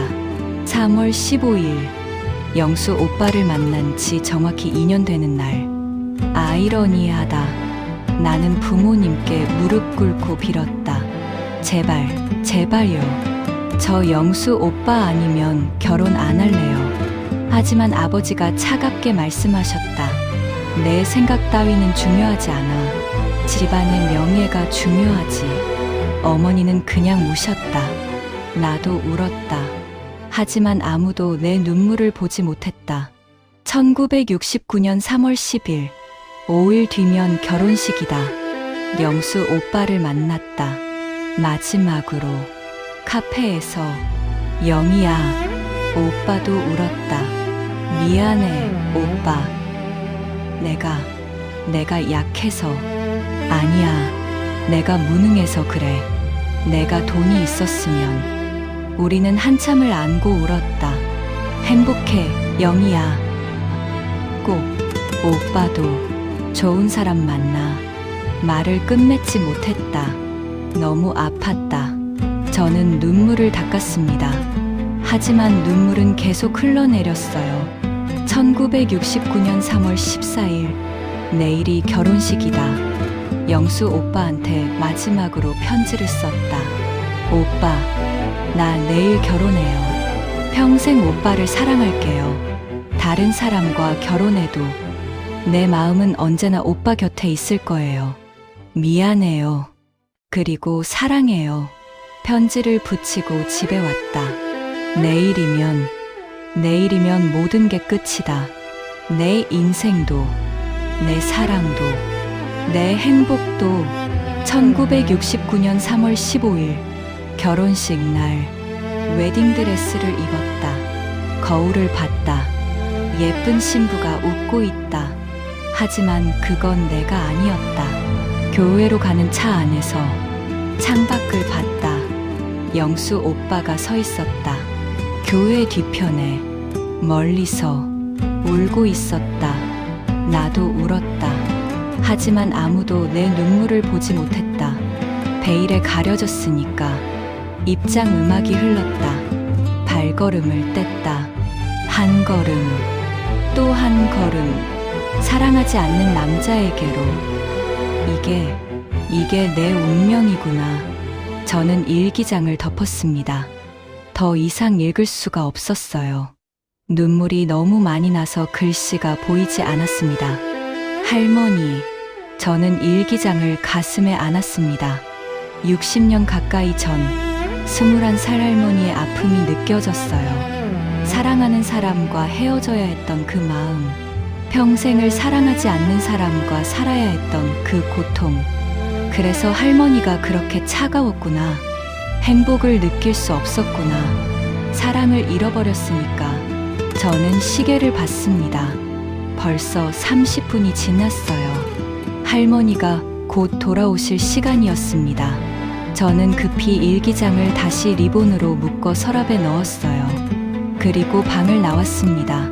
3월 15일 영수 오빠를 만난 지 정확히 2년 되는 날. 아이러니하다. 나는 부모님께 무릎 꿇고 빌었다. 제발, 제발요. 저 영수 오빠 아니면 결혼 안 할래요. 하지만 아버지가 차갑게 말씀하셨다. 내 생각 따위는 중요하지 않아. 집안의 명예가 중요하지. 어머니는 그냥 우셨다. 나도 울었다. 하지만 아무도 내 눈물을 보지 못했다. 1969년 3월 10일, 5일 뒤면 결혼식이다. 영수 오빠를 만났다. 마지막으로 카페에서. 영희야, 오빠도 울었다. 미안해, 오빠. 내가 약해서. 아니야, 내가 무능해서 그래. 내가 돈이 있었으면. 우리는 한참을 안고 울었다. 행복해, 영희야. 꼭 오빠도 좋은 사람 만나. 말을 끝맺지 못했다. 너무 아팠다. 저는 눈물을 닦았습니다. 하지만 눈물은 계속 흘러내렸어요. 1969년 3월 14일, 내일이 결혼식이다. 영수 오빠한테 마지막으로 편지를 썼다. 오빠, 나 내일 결혼해요. 평생 오빠를 사랑할게요. 다른 사람과 결혼해도 내 마음은 언제나 오빠 곁에 있을 거예요. 미안해요. 그리고 사랑해요. 편지를 붙이고 집에 왔다. 내일이면 모든 게 끝이다. 내 인생도, 내 사랑도, 내 행복도. 1969년 3월 15일, 결혼식 날, 웨딩드레스를 입었다. 거울을 봤다. 예쁜 신부가 웃고 있다. 하지만 그건 내가 아니었다. 교회로 가는 차 안에서 창밖을 봤다. 영수 오빠가 서 있었다. 교회 뒤편에 멀리서 울고 있었다. 나도 울었다. 하지만 아무도 내 눈물을 보지 못했다. 베일에 가려졌으니까. 입장 음악이 흘렀다. 발걸음을 뗐다. 한 걸음, 또 한 걸음. 사랑하지 않는 남자에게로. 이게 내 운명이구나. 저는 일기장을 덮었습니다. 더 이상 읽을 수가 없었어요. 눈물이 너무 많이 나서 글씨가 보이지 않았습니다. 할머니, 저는 일기장을 가슴에 안았습니다. 60년 가까이 전 21살 할머니의 아픔이 느껴졌어요. 사랑하는 사람과 헤어져야 했던 그 마음, 평생을 사랑하지 않는 사람과 살아야 했던 그 고통. 그래서 할머니가 그렇게 차가웠구나. 행복을 느낄 수 없었구나. 사랑을 잃어버렸으니까. 저는 시계를 봤습니다. 벌써 30분이 지났어요. 할머니가 곧 돌아오실 시간이었습니다. 저는 급히 일기장을 다시 리본으로 묶어 서랍에 넣었어요. 그리고 방을 나왔습니다.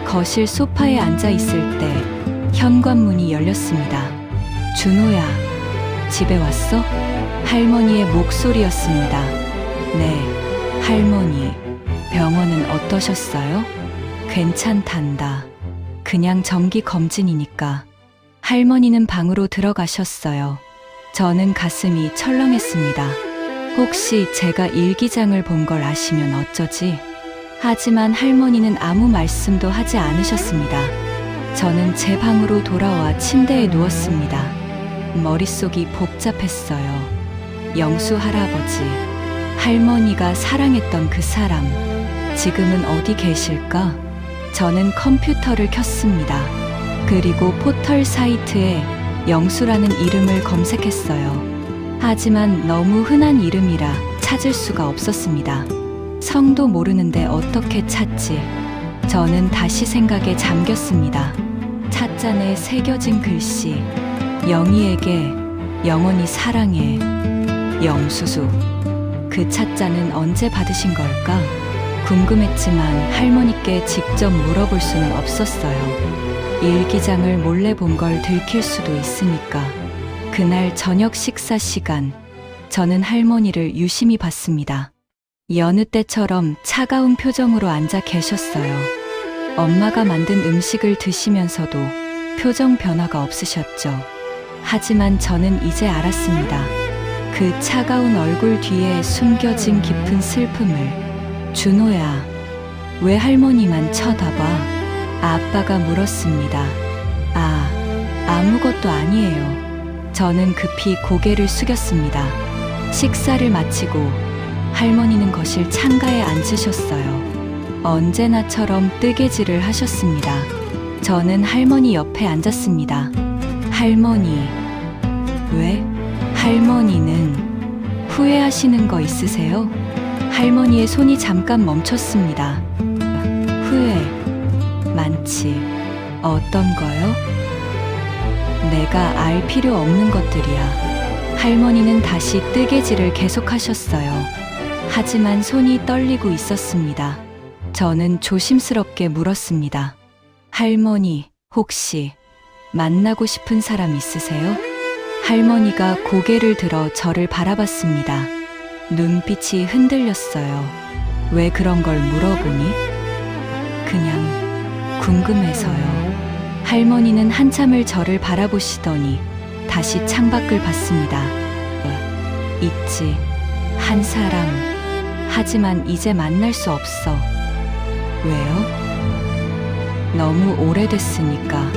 거실 소파에 앉아 있을 때 현관문이 열렸습니다. 준호야, 집에 왔어? 할머니의 목소리였습니다. 네, 할머니. 병원은 어떠셨어요? 괜찮단다. 그냥 정기 검진이니까. 할머니는 방으로 들어가셨어요. 저는 가슴이 철렁했습니다. 혹시 제가 일기장을 본 걸 아시면 어쩌지? 하지만 할머니는 아무 말씀도 하지 않으셨습니다. 저는 제 방으로 돌아와 침대에 누웠습니다. 머릿속이 복잡했어요. 영수 할아버지, 할머니가 사랑했던 그 사람, 지금은 어디 계실까? 저는 컴퓨터를 켰습니다. 그리고 포털 사이트에 영수라는 이름을 검색했어요. 하지만 너무 흔한 이름이라 찾을 수가 없었습니다. 성도 모르는데 어떻게 찾지? 저는 다시 생각에 잠겼습니다. 찻잔에 새겨진 글씨, 영희에게 영원히 사랑해, 영수수. 그 찻잔은 언제 받으신 걸까? 궁금했지만 할머니께 직접 물어볼 수는 없었어요. 일기장을 몰래 본 걸 들킬 수도 있으니까. 그날 저녁 식사 시간, 저는 할머니를 유심히 봤습니다. 여느 때처럼 차가운 표정으로 앉아 계셨어요. 엄마가 만든 음식을 드시면서도 표정 변화가 없으셨죠. 하지만 저는 이제 알았습니다. 그 차가운 얼굴 뒤에 숨겨진 깊은 슬픔을. 준호야, 왜 할머니만 쳐다봐? 아빠가 물었습니다. 아무것도 아니에요. 저는 급히 고개를 숙였습니다. 식사를 마치고 할머니는 거실 창가에 앉으셨어요. 언제나처럼 뜨개질을 하셨습니다. 저는 할머니 옆에 앉았습니다. 할머니, 왜? 할머니는 후회하시는 거 있으세요? 할머니의 손이 잠깐 멈췄습니다. 후회, 많지. 어떤 거요? 내가 알 필요 없는 것들이야. 할머니는 다시 뜨개질을 계속하셨어요. 하지만 손이 떨리고 있었습니다. 저는 조심스럽게 물었습니다. 할머니, 혹시 만나고 싶은 사람 있으세요? 할머니가 고개를 들어 저를 바라봤습니다. 눈빛이 흔들렸어요. 왜 그런 걸 물어보니? 그냥 궁금해서요. 할머니는 한참을 저를 바라보시더니 다시 창밖을 봤습니다. 있지, 한 사람. 하지만 이제 만날 수 없어. 왜요? 너무 오래됐으니까.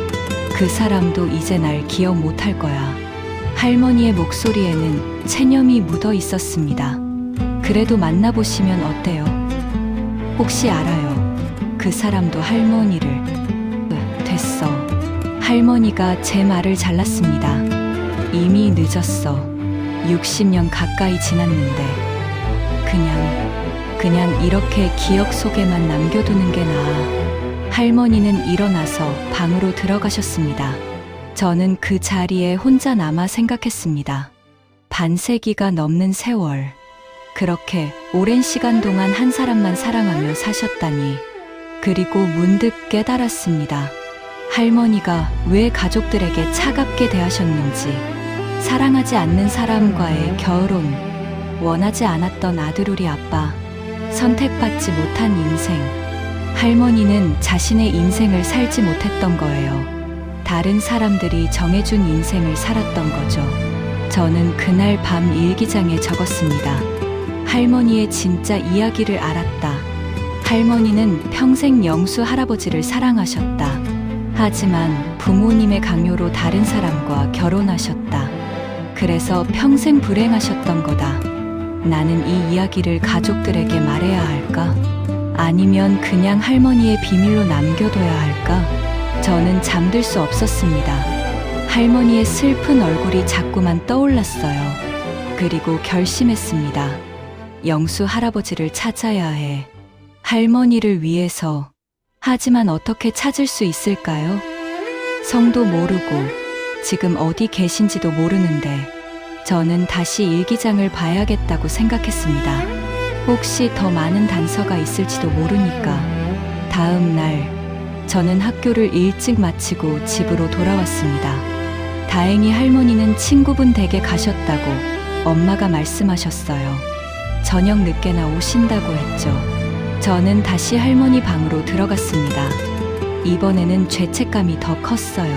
그 사람도 이제 날 기억 못할 거야. 할머니의 목소리에는 체념이 묻어 있었습니다. 그래도 만나보시면 어때요? 혹시 알아요? 그 사람도 할머니를. 됐어. 할머니가 제 말을 잘랐습니다. 이미 늦었어. 60년 가까이 지났는데. 그냥 이렇게 기억 속에만 남겨두는 게 나아. 할머니는 일어나서 방으로 들어가셨습니다. 저는 그 자리에 혼자 남아 생각했습니다. 반세기가 넘는 세월. 그렇게 오랜 시간 동안 한 사람만 사랑하며 사셨다니. 그리고 문득 깨달았습니다. 할머니가 왜 가족들에게 차갑게 대하셨는지. 사랑하지 않는 사람과의 결혼, 원하지 않았던 아들 우리 아빠, 선택받지 못한 인생. 할머니는 자신의 인생을 살지 못했던 거예요. 다른 사람들이 정해준 인생을 살았던 거죠. 저는 그날 밤 일기장에 적었습니다. 할머니의 진짜 이야기를 알았다. 할머니는 평생 영수 할아버지를 사랑하셨다. 하지만 부모님의 강요로 다른 사람과 결혼하셨다. 그래서 평생 불행하셨던 거다. 나는 이 이야기를 가족들에게 말해야 할까? 아니면 그냥 할머니의 비밀로 남겨둬야 할까? 저는 잠들 수 없었습니다. 할머니의 슬픈 얼굴이 자꾸만 떠올랐어요. 그리고 결심했습니다. 영수 할아버지를 찾아야 해. 할머니를 위해서. 하지만 어떻게 찾을 수 있을까요? 성도 모르고 지금 어디 계신지도 모르는데 저는 다시 일기장을 봐야겠다고 생각했습니다. 혹시 더 많은 단서가 있을지도 모르니까. 다음 날 저는 학교를 일찍 마치고 집으로 돌아왔습니다. 다행히 할머니는 친구분 댁에 가셨다고 엄마가 말씀하셨어요. 저녁 늦게나 오신다고 했죠. 저는 다시 할머니 방으로 들어갔습니다. 이번에는 죄책감이 더 컸어요.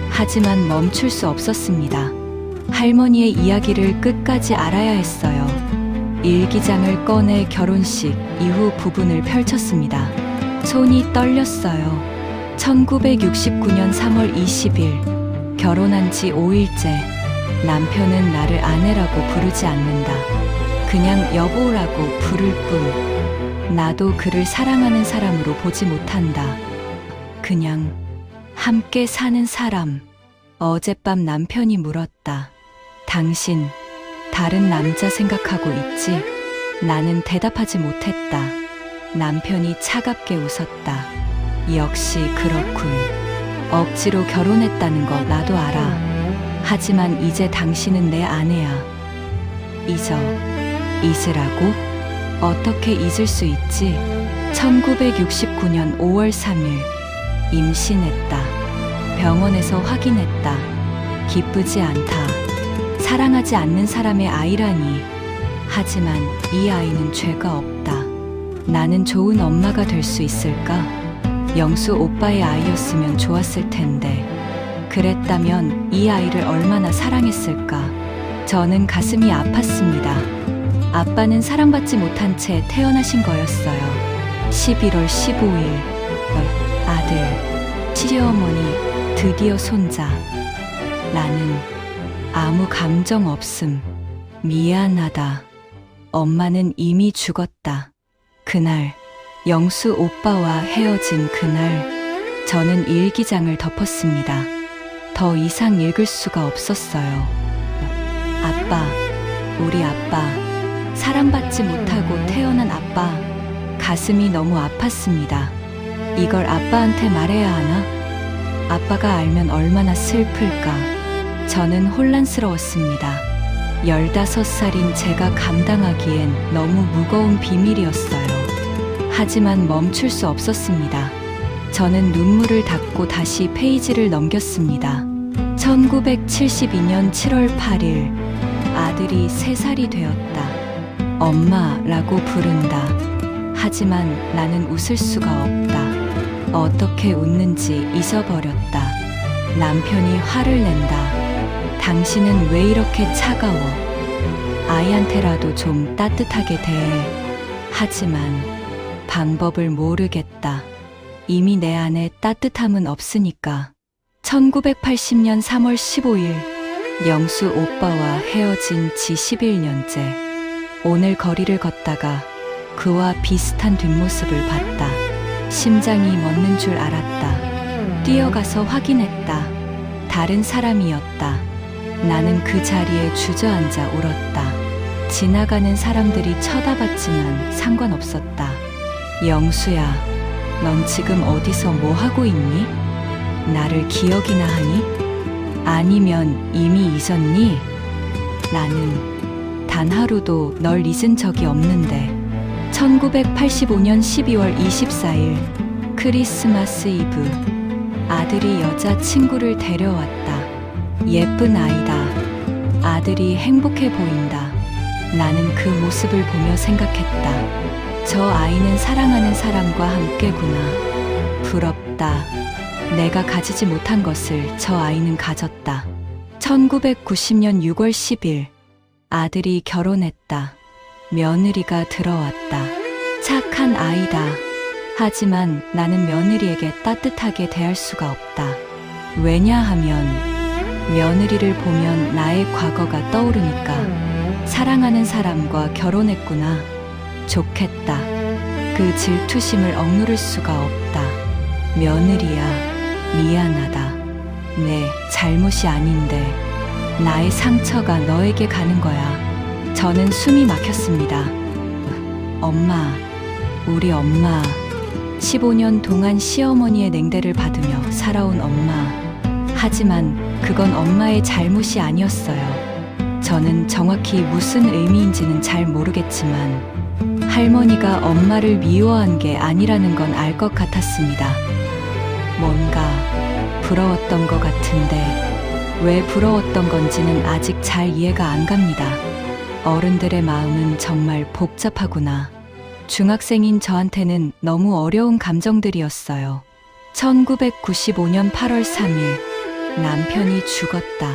하지만 멈출 수 없었습니다. 할머니의 이야기를 끝까지 알아야 했어요. 일기장을 꺼내 결혼식 이후 부분을 펼쳤습니다. 손이 떨렸어요. 1969년 3월 20일, 결혼한 지 5일째. 남편은 나를 아내라고 부르지 않는다. 그냥 여보라고 부를 뿐. 나도 그를 사랑하는 사람으로 보지 못한다. 그냥 함께 사는 사람. 어젯밤 남편이 물었다. 당신 다른 남자 생각하고 있지? 나는 대답하지 못했다. 남편이 차갑게 웃었다. 역시 그렇군. 억지로 결혼했다는 거 나도 알아. 하지만 이제 당신은 내 아내야. 잊으라고? 어떻게 잊을 수 있지? 1969년 5월 3일, 임신했다. 병원에서 확인했다. 기쁘지 않다. 사랑하지 않는 사람의 아이라니. 하지만 이 아이는 죄가 없다. 나는 좋은 엄마가 될 수 있을까? 영수 오빠의 아이였으면 좋았을 텐데. 그랬다면 이 아이를 얼마나 사랑했을까? 저는 가슴이 아팠습니다. 아빠는 사랑받지 못한 채 태어나신 거였어요. 11월 15일, 아들, 시어머니, 드디어 손자. 나는 아무 감정 없음. 미안하다. 엄마는 이미 죽었다. 그날, 영수 오빠와 헤어진 그날, 저는 일기장을 덮었습니다. 더 이상 읽을 수가 없었어요. 아빠, 우리 아빠, 사랑받지 못하고 태어난 아빠, 가슴이 너무 아팠습니다. 이걸 아빠한테 말해야 하나? 아빠가 알면 얼마나 슬플까? 저는 혼란스러웠습니다. 15살인 제가 감당하기엔 너무 무거운 비밀이었어요. 하지만 멈출 수 없었습니다. 저는 눈물을 닦고 다시 페이지를 넘겼습니다. 1972년 7월 8일, 아들이 3살이 되었다. 엄마라고 부른다. 하지만 나는 웃을 수가 없다. 어떻게 웃는지 잊어버렸다. 남편이 화를 낸다. 당신은 왜 이렇게 차가워? 아이한테라도 좀 따뜻하게 대해. 하지만 방법을 모르겠다. 이미 내 안에 따뜻함은 없으니까. 1980년 3월 15일, 영수 오빠와 헤어진 지 11년째. 오늘 거리를 걷다가 그와 비슷한 뒷모습을 봤다. 심장이 멎는 줄 알았다. 뛰어가서 확인했다. 다른 사람이었다. 나는 그 자리에 주저앉아 울었다. 지나가는 사람들이 쳐다봤지만 상관없었다. 영수야, 넌 지금 어디서 뭐 하고 있니? 나를 기억이나 하니? 아니면 이미 잊었니? 나는 단 하루도 널 잊은 적이 없는데. 1985년 12월 24일, 크리스마스 이브. 아들이 여자친구를 데려왔다. 예쁜 아이다. 아들이 행복해 보인다. 나는 그 모습을 보며 생각했다. 저 아이는 사랑하는 사람과 함께구나. 부럽다. 내가 가지지 못한 것을 저 아이는 가졌다. 1990년 6월 10일, 아들이 결혼했다. 며느리가 들어왔다. 착한 아이다. 하지만 나는 며느리에게 따뜻하게 대할 수가 없다. 왜냐하면 며느리를 보면 나의 과거가 떠오르니까. 사랑하는 사람과 결혼했구나. 좋겠다. 그 질투심을 억누를 수가 없다. 며느리야, 미안하다. 내 잘못이 아닌데 나의 상처가 너에게 가는 거야. 저는 숨이 막혔습니다. 엄마, 우리 엄마. 15년 동안 시어머니의 냉대를 받으며 살아온 엄마. 하지만 그건 엄마의 잘못이 아니었어요. 저는 정확히 무슨 의미인지는 잘 모르겠지만 할머니가 엄마를 미워한 게 아니라는 건 알 것 같았습니다. 뭔가 부러웠던 것 같은데 왜 부러웠던 건지는 아직 잘 이해가 안 갑니다. 어른들의 마음은 정말 복잡하구나. 중학생인 저한테는 너무 어려운 감정들이었어요. 1995년 8월 3일, 남편이 죽었다.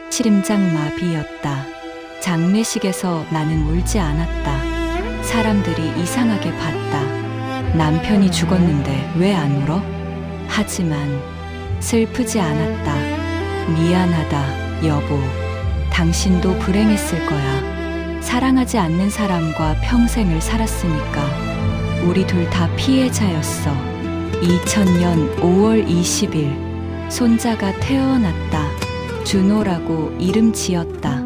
심장 마비였다. 장례식에서 나는 울지 않았다. 사람들이 이상하게 봤다. 남편이 죽었는데 왜 안 울어? 하지만 슬프지 않았다. 미안하다, 여보. 당신도 불행했을 거야. 사랑하지 않는 사람과 평생을 살았으니까. 우리 둘 다 피해자였어. 2000년 5월 20일, 손자가 태어났다. 준호라고 이름 지었다.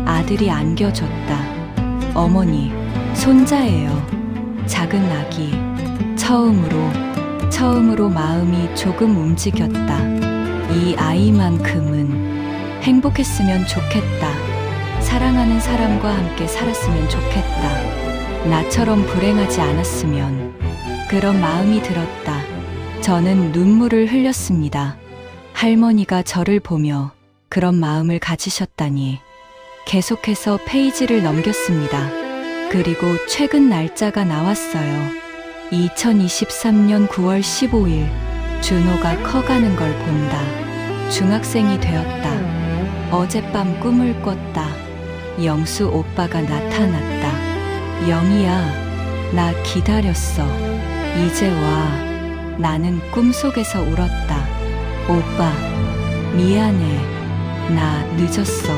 아들이 안겨줬다. 어머니, 손자예요. 작은 아기. 처음으로 마음이 조금 움직였다. 이 아이만큼은 행복했으면 좋겠다. 사랑하는 사람과 함께 살았으면 좋겠다. 나처럼 불행하지 않았으면. 그런 마음이 들었다. 저는 눈물을 흘렸습니다. 할머니가 저를 보며 그런 마음을 가지셨다니. 계속해서 페이지를 넘겼습니다. 그리고 최근 날짜가 나왔어요. 2023년 9월 15일, 준호가 커가는 걸 본다. 중학생이 되었다. 어젯밤 꿈을 꿨다. 영수 오빠가 나타났다. 영희야, 나 기다렸어. 이제 와. 나는 꿈속에서 울었다. 오빠, 미안해. 나 늦었어.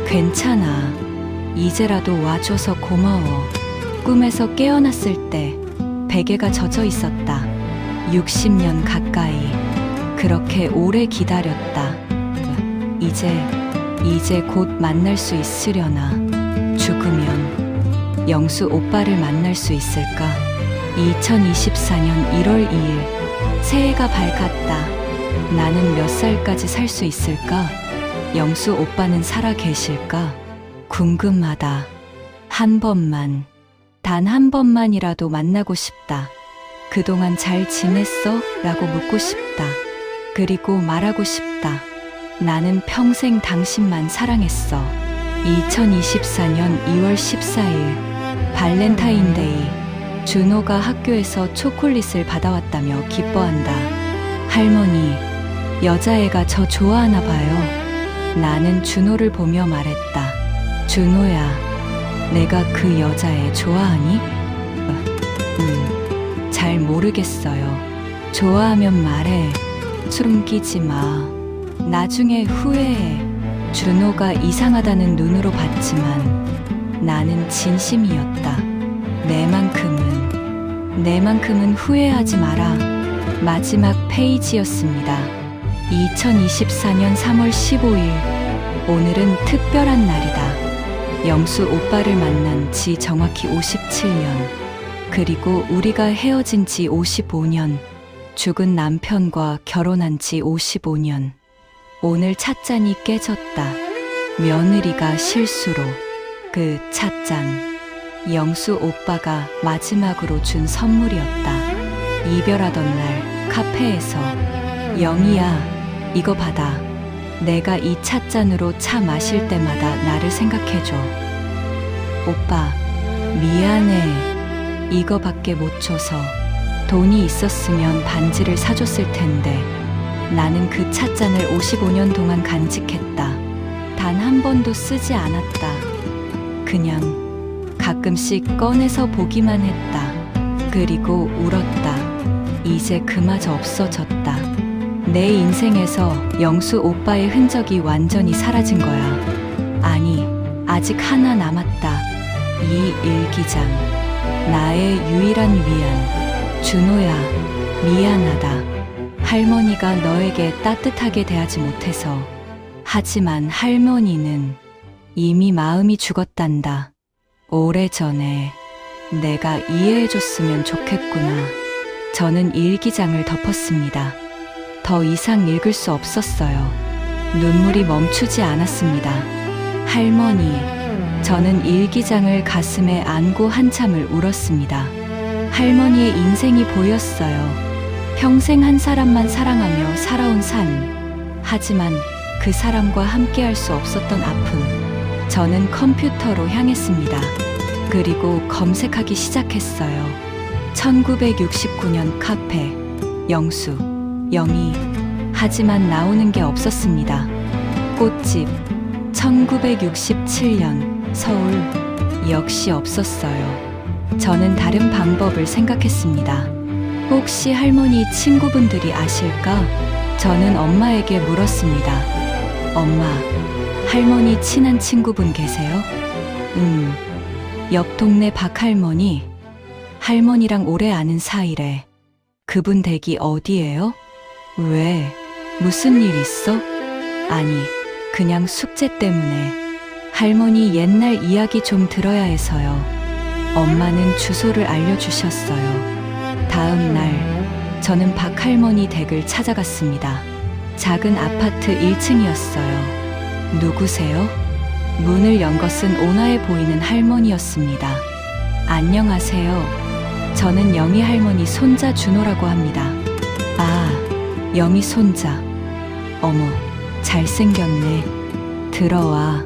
괜찮아. 이제라도 와줘서 고마워. 꿈에서 깨어났을 때 베개가 젖어 있었다. 60년 가까이. 그렇게 오래 기다렸다. 이제 곧 만날 수 있으려나. 죽으면 영수 오빠를 만날 수 있을까? 2024년 1월 2일. 새해가 밝았다. 나는 몇 살까지 살 수 있을까? 영수 오빠는 살아 계실까? 궁금하다. 한 번만, 단 한 번만이라도 만나고 싶다. 그동안 잘 지냈어? 라고 묻고 싶다. 그리고 말하고 싶다. 나는 평생 당신만 사랑했어. 2024년 2월 14일, 발렌타인데이. 준호가 학교에서 초콜릿을 받아왔다며 기뻐한다. 할머니, 여자애가 저 좋아하나 봐요. 나는 준호를 보며 말했다. 준호야, 내가 그 여자애 좋아하니? 잘 모르겠어요. 좋아하면 말해. 숨기지 마. 나중에 후회해. 준호가 이상하다는 눈으로 봤지만 나는 진심이었다. 내만큼은 후회하지 마라. 마지막 페이지였습니다. 2024년 3월 15일. 오늘은 특별한 날이다. 영수 오빠를 만난 지 정확히 57년. 그리고 우리가 헤어진 지 55년. 죽은 남편과 결혼한 지 55년. 오늘 찻잔이 깨졌다. 며느리가 실수로. 그 찻잔. 영수 오빠가 마지막으로 준 선물이었다. 이별하던 날 카페에서. 영희야, 이거 받아. 내가 이 찻잔으로 차 마실 때마다 나를 생각해줘. 오빠, 미안해. 이거밖에 못 줘서. 돈이 있었으면 반지를 사줬을 텐데. 나는 그 찻잔을 55년 동안 간직했다. 단 한 번도 쓰지 않았다. 그냥 가끔씩 꺼내서 보기만 했다. 그리고 울었다. 이제 그마저 없어졌다. 내 인생에서 영수 오빠의 흔적이 완전히 사라진 거야. 아니, 아직 하나 남았다. 이 일기장. 나의 유일한 위안. 준호야, 미안하다. 할머니가 너에게 따뜻하게 대하지 못해서. 하지만 할머니는 이미 마음이 죽었단다. 오래전에 내가 이해해줬으면 좋겠구나. 저는 일기장을 덮었습니다. 더 이상 읽을 수 없었어요. 눈물이 멈추지 않았습니다. 할머니, 저는 일기장을 가슴에 안고 한참을 울었습니다. 할머니의 인생이 보였어요. 평생 한 사람만 사랑하며 살아온 삶. 하지만 그 사람과 함께할 수 없었던 아픔. 저는 컴퓨터로 향했습니다. 그리고 검색하기 시작했어요. 1969년 카페. 영수, 영희. 하지만 나오는 게 없었습니다. 꽃집. 1967년 서울. 역시 없었어요. 저는 다른 방법을 생각했습니다. 혹시 할머니 친구분들이 아실까? 저는 엄마에게 물었습니다. 엄마, 할머니 친한 친구분 계세요? 옆 동네 박할머니. 할머니랑 오래 아는 사이래. 그분 댁이 어디예요? 왜? 무슨 일 있어? 아니, 그냥 숙제 때문에. 할머니 옛날 이야기 좀 들어야 해서요. 엄마는 주소를 알려주셨어요. 다음 날, 저는 박할머니 댁을 찾아갔습니다. 작은 아파트 1층이었어요. 누구세요? 문을 연 것은 온화해 보이는 할머니였습니다. 안녕하세요. 저는 영희 할머니 손자 준호라고 합니다. 아, 영희 손자. 어머, 잘생겼네. 들어와.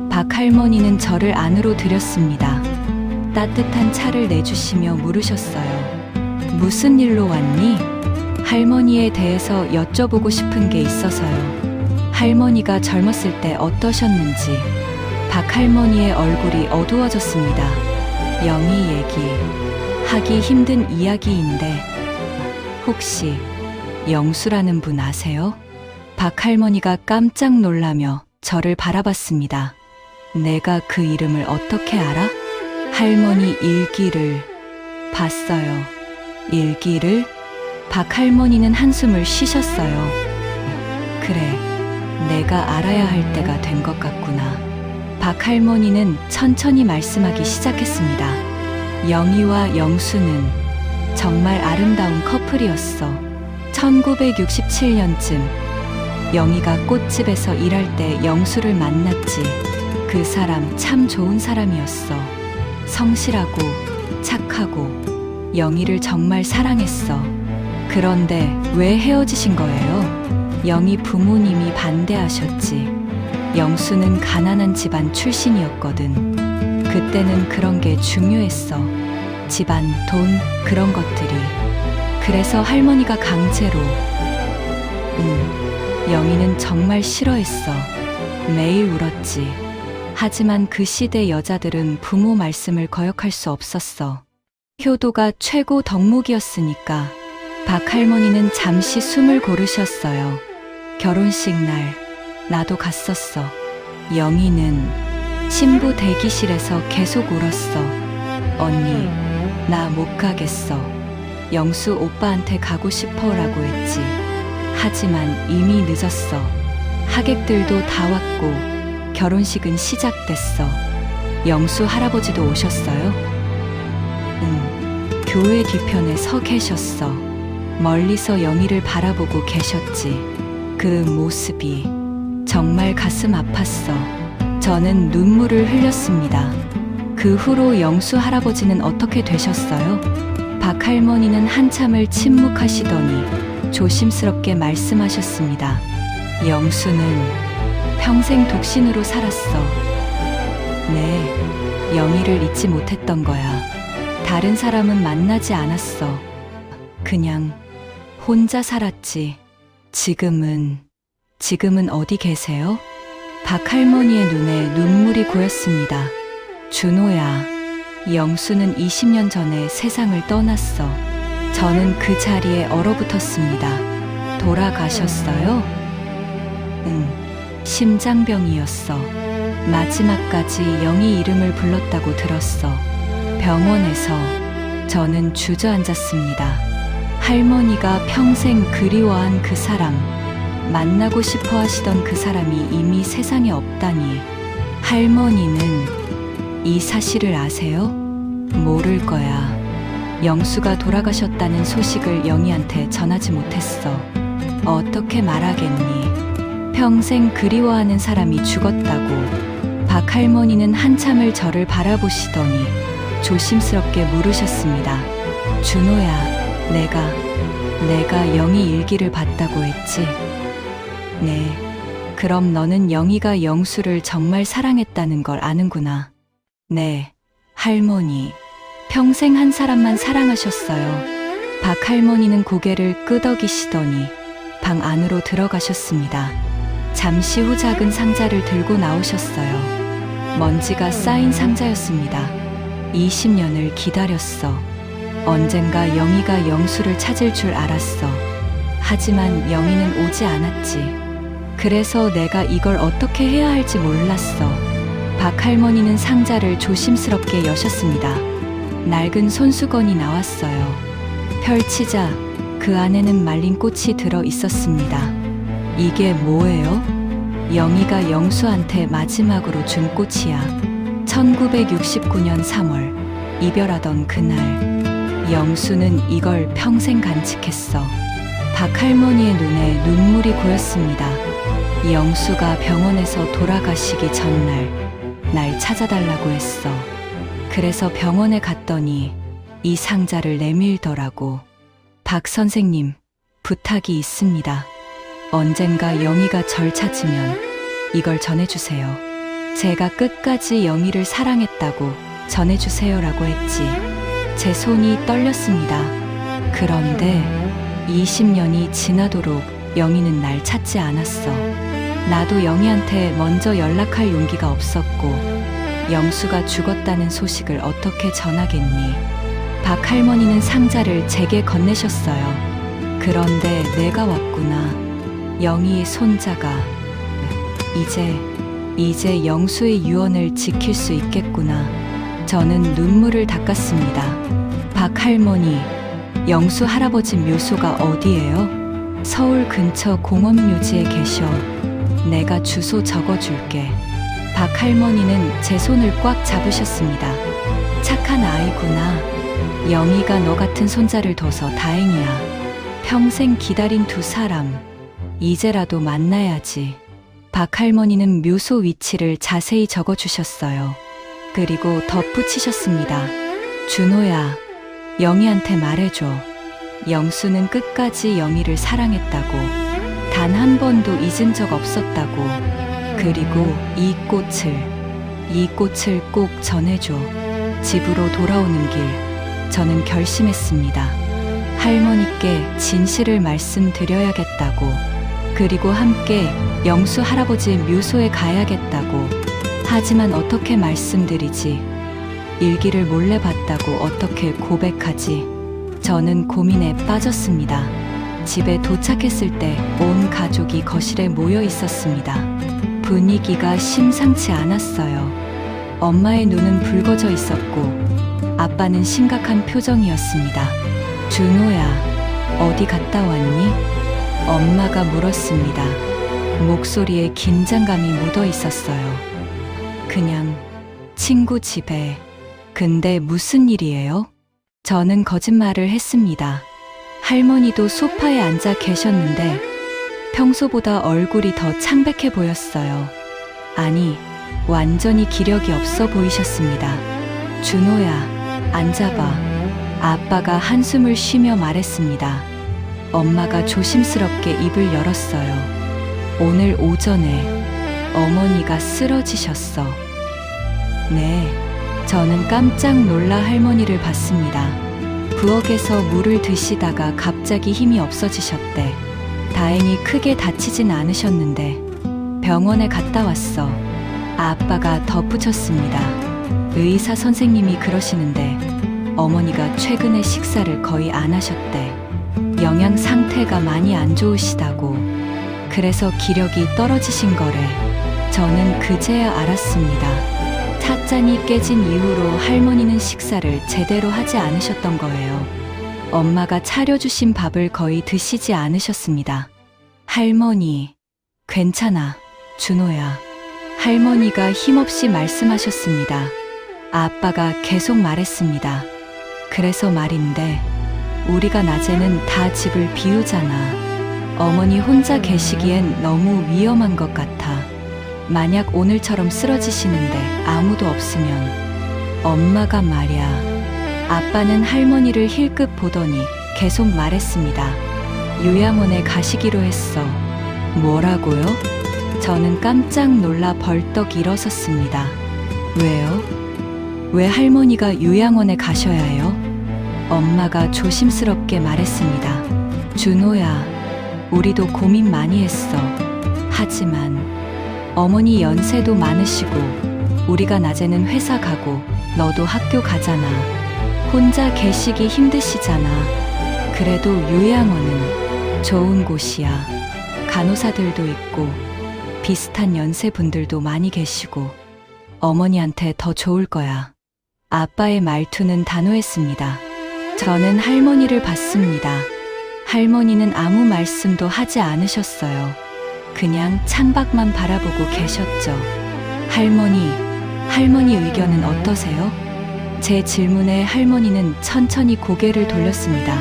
박할머니는 저를 안으로 들였습니다. 따뜻한 차를 내주시며 물으셨어요. 무슨 일로 왔니? 할머니에 대해서 여쭤보고 싶은 게 있어서요. 할머니가 젊었을 때 어떠셨는지. 박할머니의 얼굴이 어두워졌습니다. 영희 얘기. 하기 힘든 이야기인데 혹시 영수라는 분 아세요? 박할머니가 깜짝 놀라며 저를 바라봤습니다. 내가 그 이름을 어떻게 알아? 할머니 일기를 봤어요. 일기를? 박할머니는 한숨을 쉬셨어요. 그래, 내가 알아야 할 때가 된 것 같구나. 박할머니는 천천히 말씀하기 시작했습니다. 영희와 영수는 정말 아름다운 커플이었어. 1967년쯤 영희가 꽃집에서 일할 때 영수를 만났지. 그 사람 참 좋은 사람이었어. 성실하고 착하고 영희를 정말 사랑했어. 그런데 왜 헤어지신 거예요? 영희 부모님이 반대하셨지. 영수는 가난한 집안 출신이었거든. 그때는 그런 게 중요했어. 집안, 돈, 그런 것들이. 그래서 할머니가 강제로. 영희는 정말 싫어했어. 매일 울었지. 하지만 그 시대 여자들은 부모 말씀을 거역할 수 없었어. 효도가 최고 덕목이었으니까. 박할머니는 잠시 숨을 고르셨어요. 결혼식 날 나도 갔었어. 영희는 신부 대기실에서 계속 울었어. 언니, 나 못 가겠어. 영수 오빠한테 가고 싶어라고 했지. 하지만 이미 늦었어. 하객들도 다 왔고 결혼식은 시작됐어. 영수 할아버지도 오셨어요? 응, 교회 뒤편에 서 계셨어. 멀리서 영희를 바라보고 계셨지. 그 모습이 정말 가슴 아팠어. 저는 눈물을 흘렸습니다. 그 후로 영수 할아버지는 어떻게 되셨어요? 박할머니는 한참을 침묵하시더니 조심스럽게 말씀하셨습니다. 영수는 평생 독신으로 살았어. 네, 영희를 잊지 못했던 거야. 다른 사람은 만나지 않았어. 그냥 혼자 살았지. 지금은 어디 계세요? 박할머니의 눈에 눈물이 고였습니다. 준호야, 영수는 20년 전에 세상을 떠났어. 저는 그 자리에 얼어붙었습니다. 돌아가셨어요? 응, 심장병이었어. 마지막까지 영희 이름을 불렀다고 들었어. 병원에서. 저는 주저앉았습니다. 할머니가 평생 그리워한 그 사람, 만나고 싶어 하시던 그 사람이 이미 세상에 없다니. 할머니는 이 사실을 아세요? 모를 거야. 영수가 돌아가셨다는 소식을 영희한테 전하지 못했어. 어떻게 말하겠니? 평생 그리워하는 사람이 죽었다고. 박할머니는 한참을 저를 바라보시더니 조심스럽게 물으셨습니다. 준호야, 내가 영희 일기를 봤다고 했지? 네. 그럼 너는 영희가 영수를 정말 사랑했다는 걸 아는구나. 네. 할머니, 평생 한 사람만 사랑하셨어요. 박할머니는 고개를 끄덕이시더니 방 안으로 들어가셨습니다. 잠시 후 작은 상자를 들고 나오셨어요. 먼지가 쌓인 상자였습니다. 20년을 기다렸어. 언젠가 영희가 영수를 찾을 줄 알았어. 하지만 영희는 오지 않았지. 그래서 내가 이걸 어떻게 해야 할지 몰랐어. 박할머니는 상자를 조심스럽게 여셨습니다. 낡은 손수건이 나왔어요. 펼치자 그 안에는 말린 꽃이 들어 있었습니다. 이게 뭐예요? 영희가 영수한테 마지막으로 준 꽃이야. 1969년 3월 이별하던 그날 영수는 이걸 평생 간직했어. 박할머니의 눈에 눈물이 고였습니다. 영수가 병원에서 돌아가시기 전날 날 찾아달라고 했어. 그래서 병원에 갔더니 이 상자를 내밀더라고. 박 선생님, 부탁이 있습니다. 언젠가 영희가 절 찾으면 이걸 전해주세요. 제가 끝까지 영희를 사랑했다고 전해주세요라고 했지. 제 손이 떨렸습니다. 그런데 20년이 지나도록 영희는 날 찾지 않았어. 나도 영희한테 먼저 연락할 용기가 없었고 영수가 죽었다는 소식을 어떻게 전하겠니? 박할머니는 상자를 제게 건네셨어요. 그런데 내가 왔구나. 영희의 손자가 이제 영수의 유언을 지킬 수 있겠구나. 저는 눈물을 닦았습니다. 박할머니, 영수 할아버지 묘소가 어디예요? 서울 근처 공원묘지에 계셔. 내가 주소 적어줄게. 박할머니는 제 손을 꽉 잡으셨습니다. 착한 아이구나. 영희가 너 같은 손자를 둬서 다행이야. 평생 기다린 두 사람, 이제라도 만나야지. 박할머니는 묘소 위치를 자세히 적어주셨어요. 그리고 덧붙이셨습니다. 준호야, 영희한테 말해줘. 영수는 끝까지 영희를 사랑했다고. 단 한 번도 잊은 적 없었다고. 그리고 이 꽃을 꼭 전해줘. 집으로 돌아오는 길, 저는 결심했습니다. 할머니께 진실을 말씀드려야겠다고. 그리고 함께 영수 할아버지의 묘소에 가야겠다고. 하지만 어떻게 말씀드리지? 일기를 몰래 봤다고 어떻게 고백하지? 저는 고민에 빠졌습니다. 집에 도착했을 때 온 가족이 거실에 모여 있었습니다. 분위기가 심상치 않았어요. 엄마의 눈은 붉어져 있었고 아빠는 심각한 표정이었습니다. 준호야, 어디 갔다 왔니? 엄마가 물었습니다. 목소리에 긴장감이 묻어 있었어요. 그냥 친구 집에. 근데 무슨 일이에요? 저는 거짓말을 했습니다. 할머니도 소파에 앉아 계셨는데 평소보다 얼굴이 더 창백해 보였어요. 아니, 완전히 기력이 없어 보이셨습니다. 준호야, 앉아봐. 아빠가 한숨을 쉬며 말했습니다. 엄마가 조심스럽게 입을 열었어요. 오늘 오전에 어머니가 쓰러지셨어. 네, 저는 깜짝 놀라 할머니를 봤습니다. 부엌에서 물을 드시다가 갑자기 힘이 없어지셨대. 다행히 크게 다치진 않으셨는데 병원에 갔다 왔어. 아빠가 덧붙였습니다. 의사 선생님이 그러시는데 어머니가 최근에 식사를 거의 안 하셨대. 영양 상태가 많이 안 좋으시다고. 그래서 기력이 떨어지신 거래. 저는 그제야 알았습니다. 찻잔이 깨진 이후로 할머니는 식사를 제대로 하지 않으셨던 거예요. 엄마가 차려주신 밥을 거의 드시지 않으셨습니다. 할머니, 괜찮아, 준호야. 할머니가 힘없이 말씀하셨습니다. 아빠가 계속 말했습니다. 그래서 말인데, 우리가 낮에는 다 집을 비우잖아. 어머니 혼자 계시기엔 너무 위험한 것 같아. 만약 오늘처럼 쓰러지시는데 아무도 없으면. 엄마가 말야. 아빠는 할머니를 힐끗 보더니 계속 말했습니다. 요양원에 가시기로 했어. 뭐라고요? 저는 깜짝 놀라 벌떡 일어섰습니다. 왜요? 왜 할머니가 요양원에 가셔야 해요? 엄마가 조심스럽게 말했습니다. 준호야, 우리도 고민 많이 했어. 하지만 어머니 연세도 많으시고 우리가 낮에는 회사 가고 너도 학교 가잖아. 혼자 계시기 힘드시잖아. 그래도 요양원은 좋은 곳이야. 간호사들도 있고 비슷한 연세 분들도 많이 계시고 어머니한테 더 좋을 거야. 아빠의 말투는 단호했습니다. 저는 할머니를 봤습니다. 할머니는 아무 말씀도 하지 않으셨어요. 그냥 창밖만 바라보고 계셨죠. 할머니 의견은 어떠세요? 제 질문에 할머니는 천천히 고개를 돌렸습니다.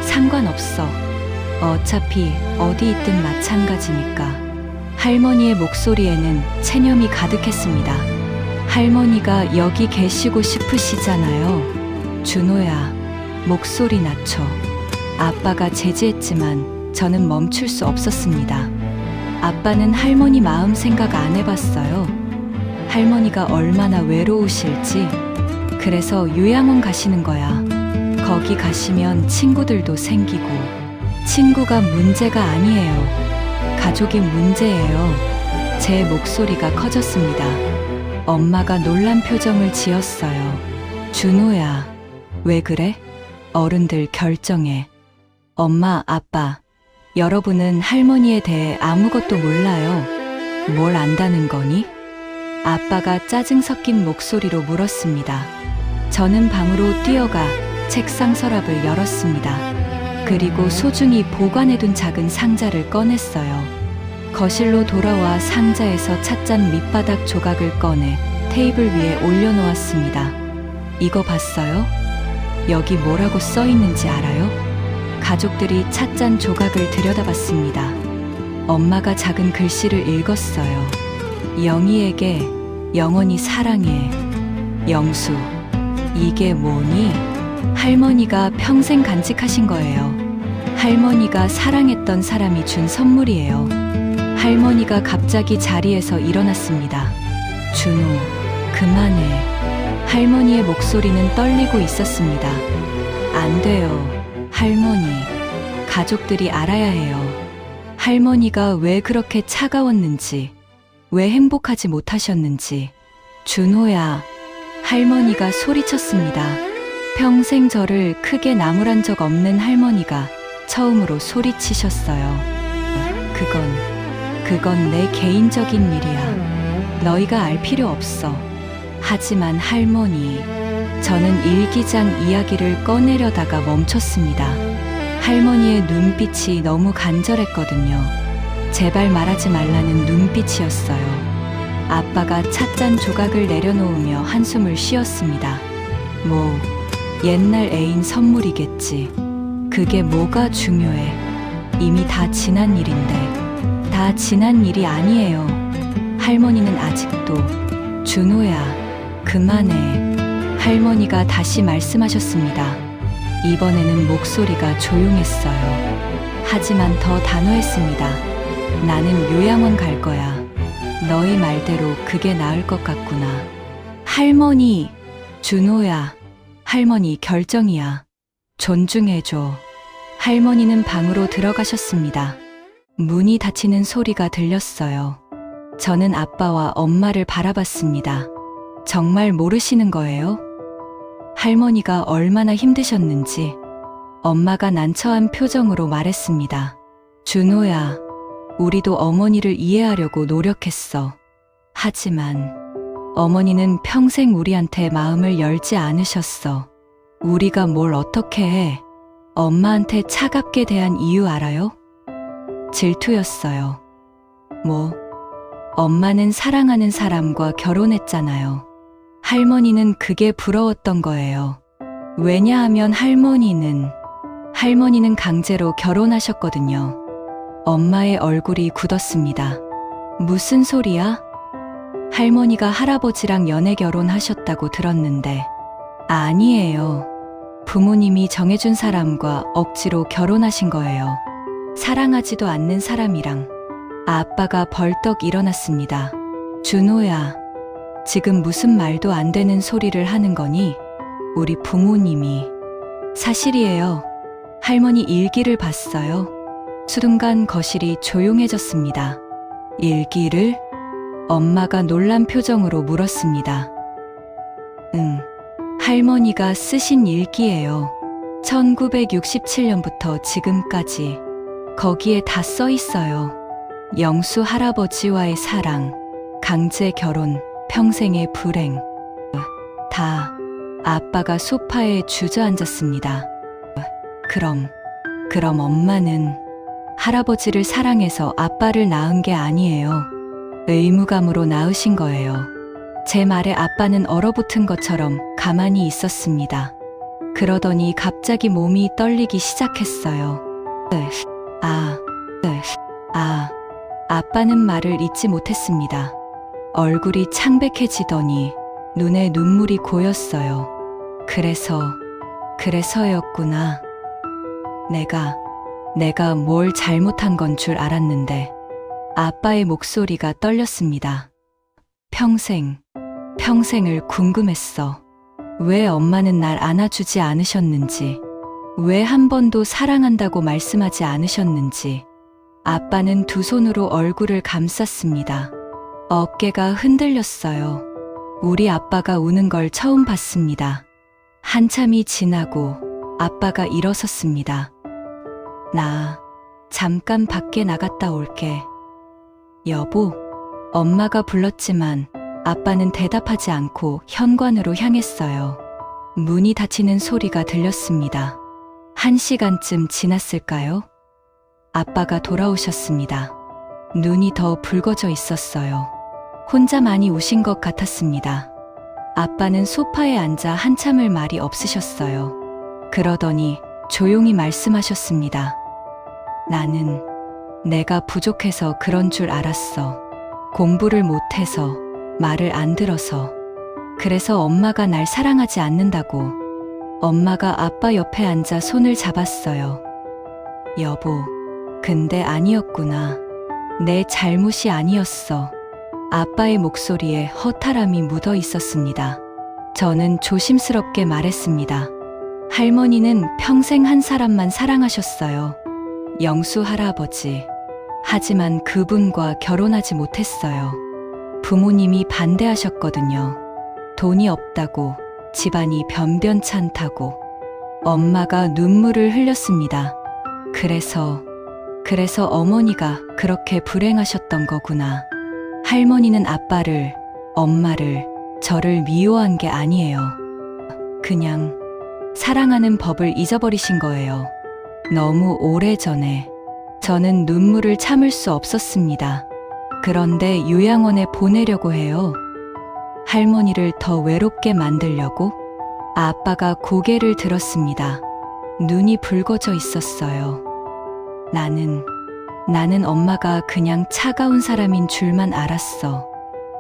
상관없어. 어차피 어디 있든 마찬가지니까. 할머니의 목소리에는 체념이 가득했습니다. 할머니가 여기 계시고 싶으시잖아요. 준호야, 목소리 낮춰. 아빠가 제지했지만 저는 멈출 수 없었습니다. 아빠는 할머니 마음 생각 안 해봤어요. 할머니가 얼마나 외로우실지. 그래서 요양원 가시는 거야. 거기 가시면 친구들도 생기고. 친구가 문제가 아니에요. 가족이 문제예요. 제 목소리가 커졌습니다. 엄마가 놀란 표정을 지었어요. 준호야, 왜 그래? 어른들 결정해. 엄마, 아빠, 여러분은 할머니에 대해 아무것도 몰라요. 뭘 안다는 거니? 아빠가 짜증 섞인 목소리로 물었습니다. 저는 방으로 뛰어가 책상 서랍을 열었습니다. 그리고 소중히 보관해둔 작은 상자를 꺼냈어요. 거실로 돌아와 상자에서 찻잔 밑바닥 조각을 꺼내 테이블 위에 올려놓았습니다. 이거 봤어요? 여기 뭐라고 써 있는지 알아요? 가족들이 찻잔 조각을 들여다봤습니다. 엄마가 작은 글씨를 읽었어요. 영희에게 영원히 사랑해. 영수, 이게 뭐니? 할머니가 평생 간직하신 거예요. 할머니가 사랑했던 사람이 준 선물이에요. 할머니가 갑자기 자리에서 일어났습니다. 준호, 그만해. 할머니의 목소리는 떨리고 있었습니다. 안 돼요. 할머니, 가족들이 알아야 해요. 할머니가 왜 그렇게 차가웠는지, 왜 행복하지 못하셨는지. 준호야, 할머니가 소리쳤습니다. 평생 저를 크게 나무란 적 없는 할머니가 처음으로 소리치셨어요. 그건 내 개인적인 일이야. 너희가 알 필요 없어. 하지만 할머니, 저는 일기장 이야기를 꺼내려다가 멈췄습니다. 할머니의 눈빛이 너무 간절했거든요. 제발 말하지 말라는 눈빛이었어요. 아빠가 찻잔 조각을 내려놓으며 한숨을 쉬었습니다. 뭐, 옛날 애인 선물이겠지. 그게 뭐가 중요해. 이미 다 지난 일인데. 다 지난 일이 아니에요. 할머니는 아직도. 준호야, 그만해. 할머니가 다시 말씀하셨습니다. 이번에는 목소리가 조용했어요. 하지만 더 단호했습니다. 나는 요양원 갈 거야. 너희 말대로 그게 나을 것 같구나. 할머니, 준호야. 할머니 결정이야. 존중해줘. 할머니는 방으로 들어가셨습니다. 문이 닫히는 소리가 들렸어요. 저는 아빠와 엄마를 바라봤습니다. 정말 모르시는 거예요? 할머니가 얼마나 힘드셨는지. 엄마가 난처한 표정으로 말했습니다. 준호야, 우리도 어머니를 이해하려고 노력했어. 하지만 어머니는 평생 우리한테 마음을 열지 않으셨어. 우리가 뭘 어떻게 해? 엄마한테 차갑게 대한 이유 알아요? 질투였어요. 뭐, 엄마는 사랑하는 사람과 결혼했잖아요. 할머니는 그게 부러웠던 거예요. 왜냐하면 할머니는 강제로 결혼하셨거든요. 엄마의 얼굴이 굳었습니다. 무슨 소리야? 할머니가 할아버지랑 연애 결혼하셨다고 들었는데. 아니에요. 부모님이 정해준 사람과 억지로 결혼하신 거예요. 사랑하지도 않는 사람이랑. 아빠가 벌떡 일어났습니다. 준호야, 지금 무슨 말도 안 되는 소리를 하는 거니? 우리 부모님이. 사실이에요. 할머니 일기를 봤어요. 순간 거실이 조용해졌습니다. 일기를? 엄마가 놀란 표정으로 물었습니다. 응. 할머니가 쓰신 일기예요. 1967년부터 지금까지. 거기에 다 써 있어요. 영수 할아버지와의 사랑, 강제 결혼, 평생의 불행. 다. 아빠가 소파에 주저앉았습니다. 그럼 엄마는 할아버지를 사랑해서 아빠를 낳은 게 아니에요. 의무감으로 낳으신 거예요. 제 말에 아빠는 얼어붙은 것처럼 가만히 있었습니다. 그러더니 갑자기 몸이 떨리기 시작했어요. 아빠는 말을 잊지 못했습니다. 얼굴이 창백해지더니 눈에 눈물이 고였어요. 그래서였구나. 내가 뭘 잘못한 건 줄 알았는데. 아빠의 목소리가 떨렸습니다. 평생을 궁금했어. 왜 엄마는 날 안아주지 않으셨는지, 왜 한 번도 사랑한다고 말씀하지 않으셨는지. 아빠는 두 손으로 얼굴을 감쌌습니다. 어깨가 흔들렸어요. 우리 아빠가 우는 걸 처음 봤습니다. 한참이 지나고 아빠가 일어섰습니다. 나 잠깐 밖에 나갔다 올게. 여보, 엄마가 불렀지만 아빠는 대답하지 않고 현관으로 향했어요. 문이 닫히는 소리가 들렸습니다. 1시간쯤 지났을까요? 아빠가 돌아오셨습니다. 눈이 더 붉어져 있었어요. 혼자 많이 우신 것 같았습니다. 아빠는 소파에 앉아 한참을 말이 없으셨어요. 그러더니 조용히 말씀하셨습니다. 나는 내가 부족해서 그런 줄 알았어. 공부를 못해서, 말을 안 들어서. 그래서 엄마가 날 사랑하지 않는다고. 엄마가 아빠 옆에 앉아 손을 잡았어요. 여보, 근데 아니었구나. 내 잘못이 아니었어. 아빠의 목소리에 허탈함이 묻어 있었습니다. 저는 조심스럽게 말했습니다. 할머니는 평생 한 사람만 사랑하셨어요. 영수 할아버지. 하지만 그분과 결혼하지 못했어요. 부모님이 반대하셨거든요. 돈이 없다고, 집안이 변변찮다고. 엄마가 눈물을 흘렸습니다. 그래서 어머니가 그렇게 불행하셨던 거구나. 할머니는 아빠를, 엄마를, 저를 미워한 게 아니에요. 그냥 사랑하는 법을 잊어버리신 거예요. 너무 오래전에. 저는 눈물을 참을 수 없었습니다. 그런데 요양원에 보내려고 해요. 할머니를 더 외롭게 만들려고. 아빠가 고개를 들었습니다. 눈이 붉어져 있었어요. 나는 엄마가 그냥 차가운 사람인 줄만 알았어.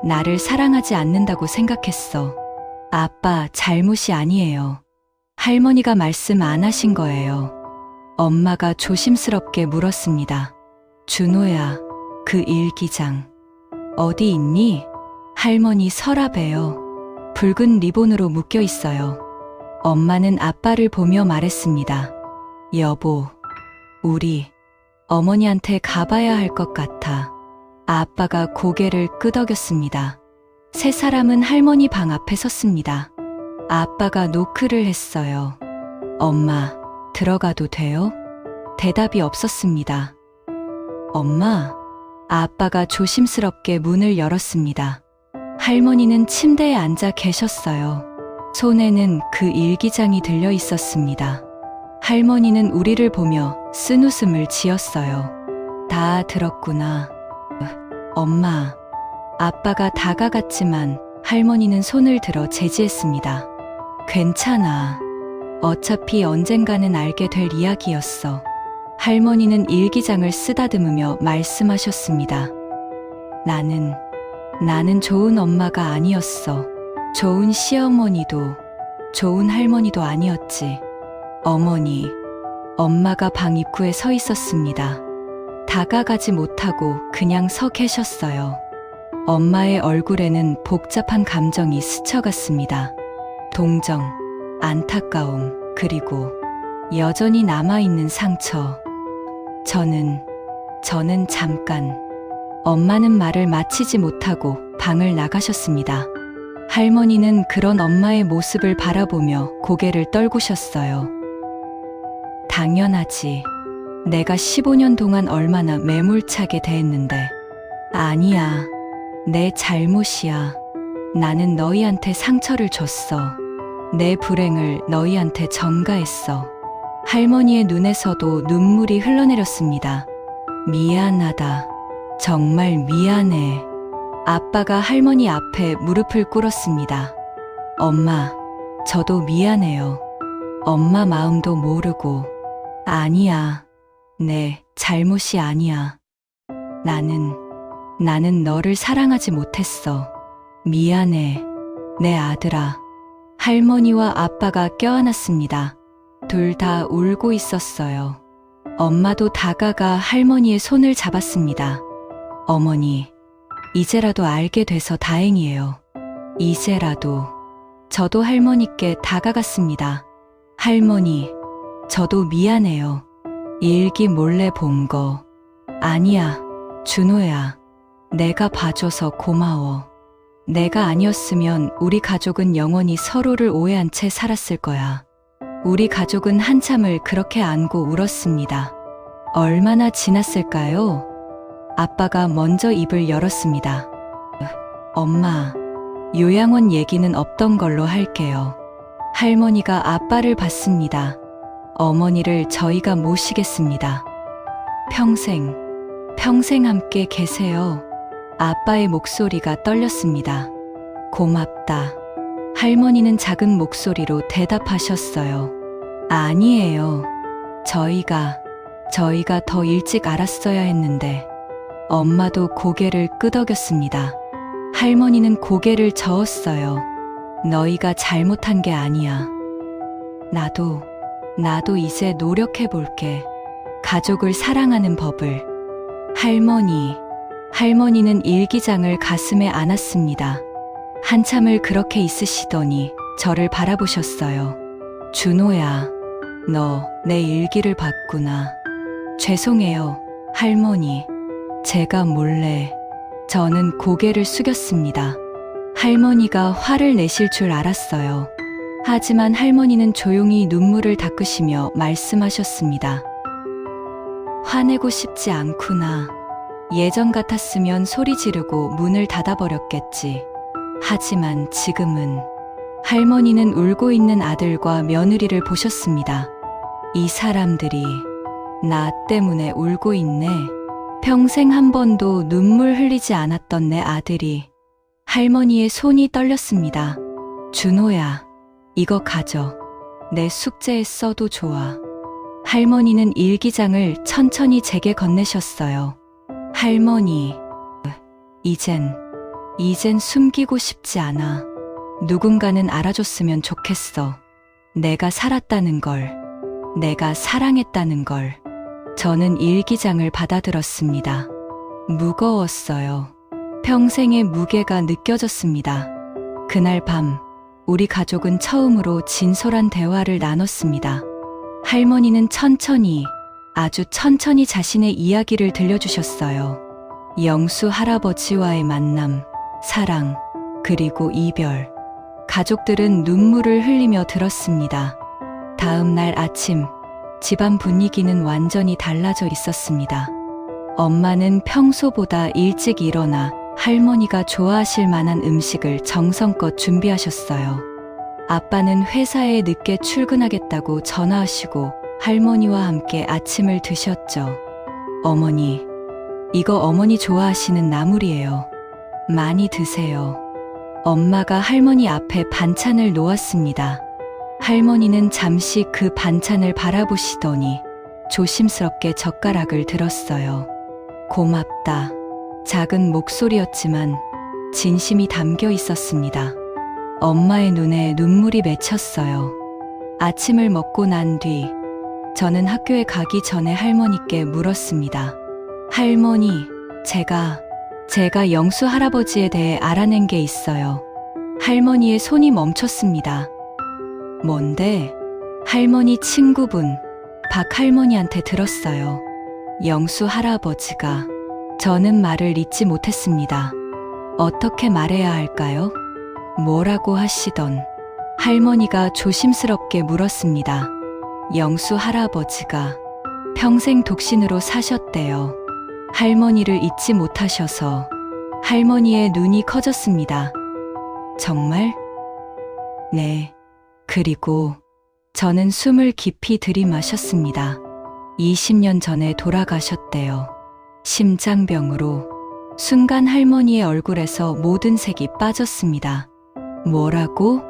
나를 사랑하지 않는다고 생각했어. 아빠 잘못이 아니에요. 할머니가 말씀 안 하신 거예요. 엄마가 조심스럽게 물었습니다. 준호야, 그 일기장 어디 있니? 할머니 서랍에요. 붉은 리본으로 묶여 있어요. 엄마는 아빠를 보며 말했습니다. 여보, 우리 어머니한테 가봐야 할 것 같아. 아빠가 고개를 끄덕였습니다. 세 사람은 할머니 방 앞에 섰습니다. 아빠가 노크를 했어요. 엄마, 들어가도 돼요? 대답이 없었습니다. 엄마, 아빠가 조심스럽게 문을 열었습니다. 할머니는 침대에 앉아 계셨어요. 손에는 그 일기장이 들려 있었습니다. 할머니는 우리를 보며 쓴웃음을 지었어요. 다 들었구나. 엄마. 아빠가 다가갔지만 할머니는 손을 들어 제지했습니다. 괜찮아. 어차피 언젠가는 알게 될 이야기였어. 할머니는 일기장을 쓰다듬으며 말씀하셨습니다. 나는 좋은 엄마가 아니었어. 좋은 시어머니도, 좋은 할머니도 아니었지. 엄마가 방 입구에 서 있었습니다. 다가가지 못하고 그냥 서 계셨어요. 엄마의 얼굴에는 복잡한 감정이 스쳐갔습니다. 동정, 안타까움, 그리고 여전히 남아있는 상처. 저는 잠깐, 엄마는 말을 마치지 못하고 방을 나가셨습니다. 할머니는 그런 엄마의 모습을 바라보며 고개를 떨구셨어요. 당연하지. 내가 15년 동안 얼마나 매몰차게 대했는데. 아니야. 내 잘못이야. 나는 너희한테 상처를 줬어. 내 불행을 너희한테 전가했어. 할머니의 눈에서도 눈물이 흘러내렸습니다. 미안하다. 정말 미안해. 아빠가 할머니 앞에 무릎을 꿇었습니다. 엄마, 저도 미안해요. 엄마 마음도 모르고. 아니야. 내 잘못이 아니야. 나는 너를 사랑하지 못했어. 미안해. 내 아들아. 할머니와 아빠가 껴안았습니다. 둘 다 울고 있었어요. 엄마도 다가가 할머니의 손을 잡았습니다. 어머니, 이제라도 알게 돼서 다행이에요. 이제라도. 저도 할머니께 다가갔습니다. 할머니, 저도 미안해요. 일기 몰래 본 거. 아니야, 준호야. 내가 봐줘서 고마워. 내가 아니었으면 우리 가족은 영원히 서로를 오해한 채 살았을 거야. 우리 가족은 한참을 그렇게 안고 울었습니다. 얼마나 지났을까요? 아빠가 먼저 입을 열었습니다. 엄마, 요양원 얘기는 없던 걸로 할게요. 할머니가 아빠를 봤습니다. 어머니를 저희가 모시겠습니다. 평생 함께 계세요. 아빠의 목소리가 떨렸습니다. 고맙다. 할머니는 작은 목소리로 대답하셨어요. 아니에요. 저희가 더 일찍 알았어야 했는데. 엄마도 고개를 끄덕였습니다. 할머니는 고개를 저었어요. 너희가 잘못한 게 아니야. 나도 이제 노력해 볼게. 가족을 사랑하는 법을. 할머니는 일기장을 가슴에 안았습니다. 한참을 그렇게 있으시더니 저를 바라보셨어요. 준호야, 너 내 일기를 봤구나. 죄송해요, 할머니. 제가 몰래. 저는 고개를 숙였습니다. 할머니가 화를 내실 줄 알았어요. 하지만 할머니는 조용히 눈물을 닦으시며 말씀하셨습니다. 화내고 싶지 않구나. 예전 같았으면 소리 지르고 문을 닫아버렸겠지. 하지만 지금은. 할머니는 울고 있는 아들과 며느리를 보셨습니다. 이 사람들이 나 때문에 울고 있네. 평생 한 번도 눈물 흘리지 않았던 내 아들이. 할머니의 손이 떨렸습니다. 준호야, 이거 가져. 내 숙제에 써도 좋아. 할머니는 일기장을 천천히 제게 건네셨어요. 할머니, 이젠 숨기고 싶지 않아. 누군가는 알아줬으면 좋겠어. 내가 살았다는 걸, 내가 사랑했다는 걸. 저는 일기장을 받아들었습니다. 무거웠어요. 평생의 무게가 느껴졌습니다. 그날 밤, 우리 가족은 처음으로 진솔한 대화를 나눴습니다. 할머니는 아주 천천히 자신의 이야기를 들려주셨어요. 영수 할아버지와의 만남, 사랑, 그리고 이별. 가족들은 눈물을 흘리며 들었습니다. 다음 날 아침, 집안 분위기는 완전히 달라져 있었습니다. 엄마는 평소보다 일찍 일어나 할머니가 좋아하실 만한 음식을 정성껏 준비하셨어요. 아빠는 회사에 늦게 출근하겠다고 전화하시고 할머니와 함께 아침을 드셨죠. 어머니, 이거 어머니 좋아하시는 나물이에요. 많이 드세요. 엄마가 할머니 앞에 반찬을 놓았습니다. 할머니는 잠시 그 반찬을 바라보시더니 조심스럽게 젓가락을 들었어요. 고맙다. 작은 목소리였지만 진심이 담겨 있었습니다. 엄마의 눈에 눈물이 맺혔어요. 아침을 먹고 난 뒤 저는 학교에 가기 전에 할머니께 물었습니다. 할머니, 제가 영수 할아버지에 대해 알아낸 게 있어요. 할머니의 손이 멈췄습니다. 뭔데? 할머니 친구분 박 할머니한테 들었어요. 영수 할아버지가. 저는 말을 잇지 못했습니다. 어떻게 말해야 할까요? 뭐라고 하시던 할머니가 조심스럽게 물었습니다. 영수 할아버지가 평생 독신으로 사셨대요. 할머니를 잊지 못하셔서. 할머니의 눈이 커졌습니다. 정말? 네. 그리고 저는 숨을 깊이 들이마셨습니다. 20년 전에 돌아가셨대요. 심장병으로. 순간 할머니의 얼굴에서 모든 색이 빠졌습니다. 뭐라고?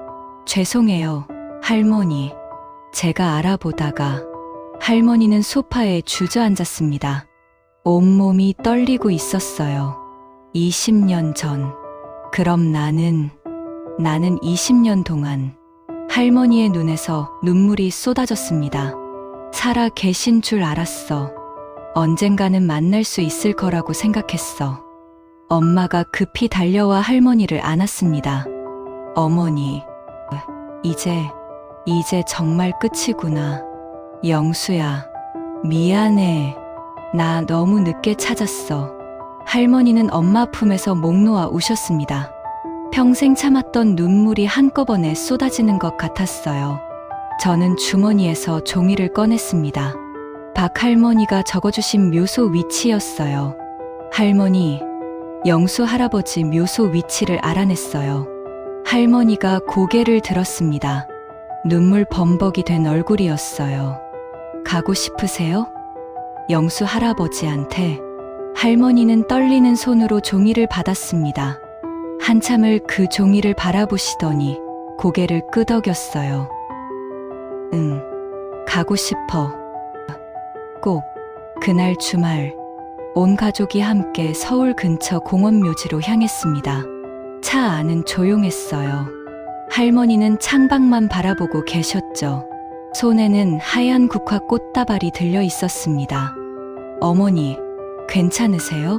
죄송해요, 할머니. 제가 알아보다가. 할머니는 소파에 주저앉았습니다. 온몸이 떨리고 있었어요. 20년 전. 그럼 나는 20년 동안. 할머니의 눈에서 눈물이 쏟아졌습니다. 살아 계신 줄 알았어. 언젠가는 만날 수 있을 거라고 생각했어. 엄마가 급히 달려와 할머니를 안았습니다. 어머니, 이제 정말 끝이구나. 영수야, 미안해. 나 너무 늦게 찾았어. 할머니는 엄마 품에서 목 놓아 우셨습니다. 평생 참았던 눈물이 한꺼번에 쏟아지는 것 같았어요. 저는 주머니에서 종이를 꺼냈습니다. 박 할머니가 적어주신 묘소 위치였어요. 할머니, 영수 할아버지 묘소 위치를 알아냈어요. 할머니가 고개를 들었습니다. 눈물 범벅이 된 얼굴이었어요. 가고 싶으세요? 영수 할아버지한테. 할머니는 떨리는 손으로 종이를 받았습니다. 한참을 그 종이를 바라보시더니 고개를 끄덕였어요. 응, 가고 싶어. 꼭. 그날 주말, 온 가족이 함께 서울 근처 공원 묘지로 향했습니다. 차 안은 조용했어요. 할머니는 창밖만 바라보고 계셨죠. 손에는 하얀 국화 꽃다발이 들려 있었습니다. 어머니, 괜찮으세요?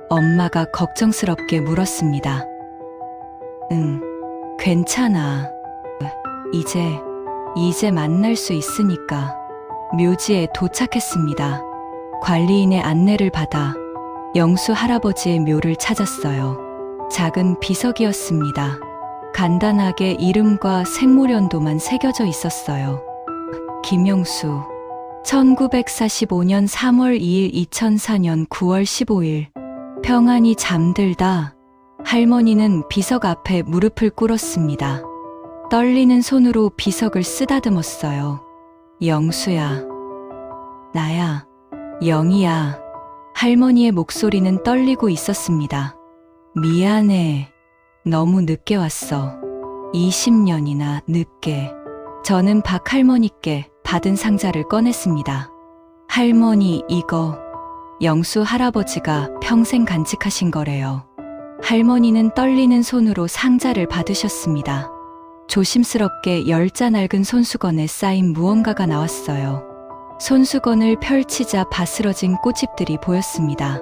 엄마가 걱정스럽게 물었습니다. 응, 괜찮아. 이제 만날 수 있으니까. 묘지에 도착했습니다. 관리인의 안내를 받아 영수 할아버지의 묘를 찾았어요. 작은 비석이었습니다. 간단하게 이름과 생모년도만 새겨져 있었어요. 김영수. 1945년 3월 2일 2004년 9월 15일. 평안히 잠들다. 할머니는 비석 앞에 무릎을 꿇었습니다. 떨리는 손으로 비석을 쓰다듬었어요. 영수야. 나야. 영이야. 할머니의 목소리는 떨리고 있었습니다. 미안해. 너무 늦게 왔어. 20년이나 늦게. 저는 박 할머니께 받은 상자를 꺼냈습니다. 할머니, 이거 영수 할아버지가 평생 간직하신 거래요. 할머니는 떨리는 손으로 상자를 받으셨습니다. 조심스럽게 열자 낡은 손수건에 쌓인 무언가가 나왔어요. 손수건을 펼치자 바스러진 꽃잎들이 보였습니다.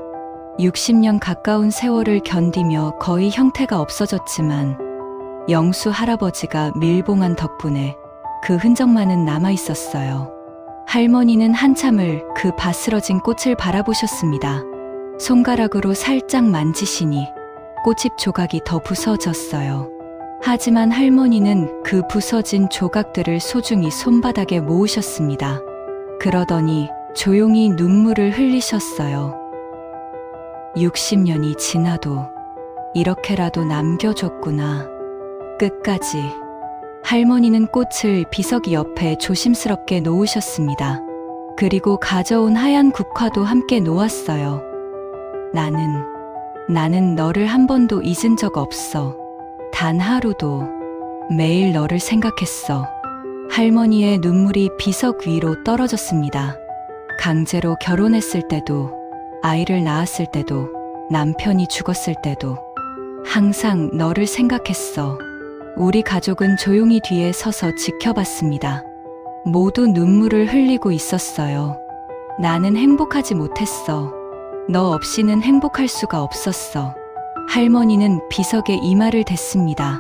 60년 가까운 세월을 견디며 거의 형태가 없어졌지만 영수 할아버지가 밀봉한 덕분에 그 흔적만은 남아 있었어요. 할머니는 한참을 그 바스러진 꽃을 바라보셨습니다. 손가락으로 살짝 만지시니 꽃잎 조각이 더 부서졌어요. 하지만 할머니는 그 부서진 조각들을 소중히 손바닥에 모으셨습니다. 그러더니 조용히 눈물을 흘리셨어요. 60년이 지나도 이렇게라도 남겨줬구나. 끝까지. 할머니는 꽃을 비석이 옆에 조심스럽게 놓으셨습니다. 그리고 가져온 하얀 국화도 함께 놓았어요. 나는 너를 한 번도 잊은 적 없어. 단 하루도. 매일 너를 생각했어. 할머니의 눈물이 비석 위로 떨어졌습니다. 강제로 결혼했을 때도, 아이를 낳았을 때도, 남편이 죽었을 때도 항상 너를 생각했어. 우리 가족은 조용히 뒤에 서서 지켜봤습니다. 모두 눈물을 흘리고 있었어요. 나는 행복하지 못했어. 너 없이는 행복할 수가 없었어. 할머니는 비석에 이마를 댔습니다.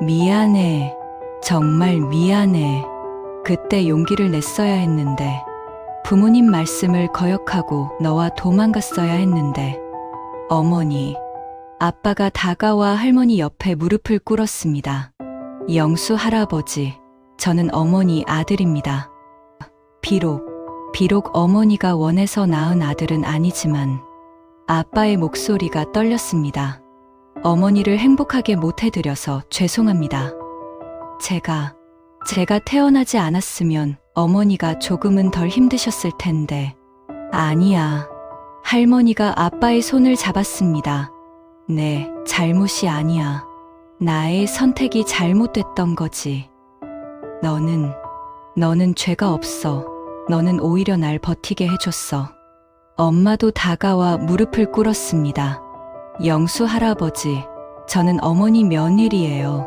미안해. 정말 미안해. 그때 용기를 냈어야 했는데, 부모님 말씀을 거역하고 너와 도망갔어야 했는데, 어머니, 아빠가 다가와 할머니 옆에 무릎을 꿇었습니다. 영수 할아버지, 저는 어머니 아들입니다. 비록 어머니가 원해서 낳은 아들은 아니지만 아빠의 목소리가 떨렸습니다. 어머니를 행복하게 못 해드려서 죄송합니다. 제가 태어나지 않았으면 어머니가 조금은 덜 힘드셨을 텐데. 아니야. 할머니가 아빠의 손을 잡았습니다. 내 잘못이 아니야. 나의 선택이 잘못됐던 거지. 너는 죄가 없어. 너는 오히려 날 버티게 해줬어. 엄마도 다가와 무릎을 꿇었습니다. 영수 할아버지, 저는 어머니 며느리예요.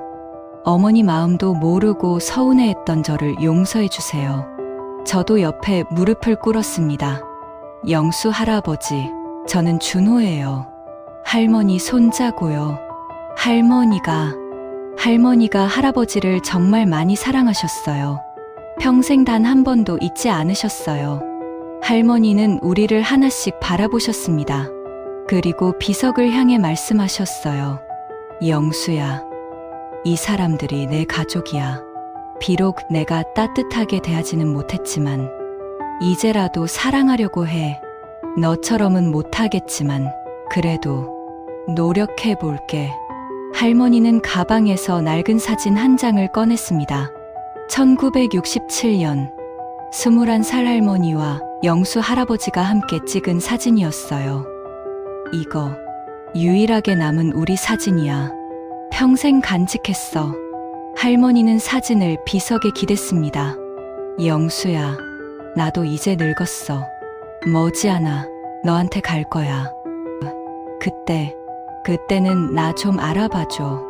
어머니 마음도 모르고 서운해했던 저를 용서해 주세요. 저도 옆에 무릎을 꿇었습니다. 영수 할아버지, 저는 준호예요. 할머니 손자고요. 할머니가 할아버지를 정말 많이 사랑하셨어요. 평생 단 한 번도 잊지 않으셨어요. 할머니는 우리를 하나씩 바라보셨습니다. 그리고 비석을 향해 말씀하셨어요. 영수야, 이 사람들이 내 가족이야. 비록 내가 따뜻하게 대하지는 못했지만 이제라도 사랑하려고 해. 너처럼은 못하겠지만 그래도 노력해 볼게. 할머니는 가방에서 낡은 사진 한 장을 꺼냈습니다. 1967년 21살 할머니와 영수 할아버지가 함께 찍은 사진이었어요. 이거 유일하게 남은 우리 사진이야. 평생 간직했어. 할머니는 사진을 비석에 기댔습니다. 영수야, 나도 이제 늙었어. 머지않아 너한테 갈 거야. 그때는 나 좀 알아봐줘.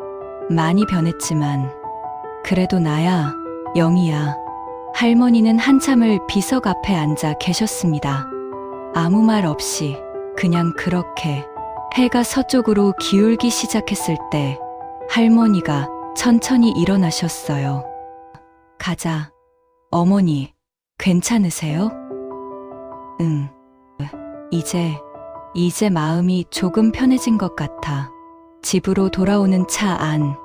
많이 변했지만 그래도 나야, 영이야. 할머니는 한참을 비석 앞에 앉아 계셨습니다. 아무 말 없이 그냥 그렇게. 해가 서쪽으로 기울기 시작했을 때 할머니가 천천히 일어나셨어요. 가자. 어머니, 괜찮으세요? 응. 이제 마음이 조금 편해진 것 같아. 집으로 돌아오는 차 안.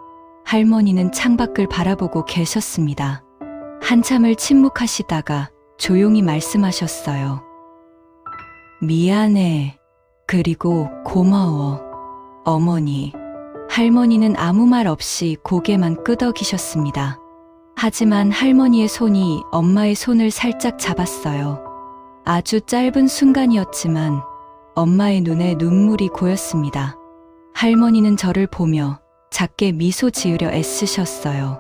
할머니는 창밖을 바라보고 계셨습니다. 한참을 침묵하시다가 조용히 말씀하셨어요. 미안해. 그리고 고마워. 어머니. 할머니는 아무 말 없이 고개만 끄덕이셨습니다. 하지만 할머니의 손이 엄마의 손을 살짝 잡았어요. 아주 짧은 순간이었지만 엄마의 눈에 눈물이 고였습니다. 할머니는 저를 보며 작게 미소 지으려 애쓰셨어요.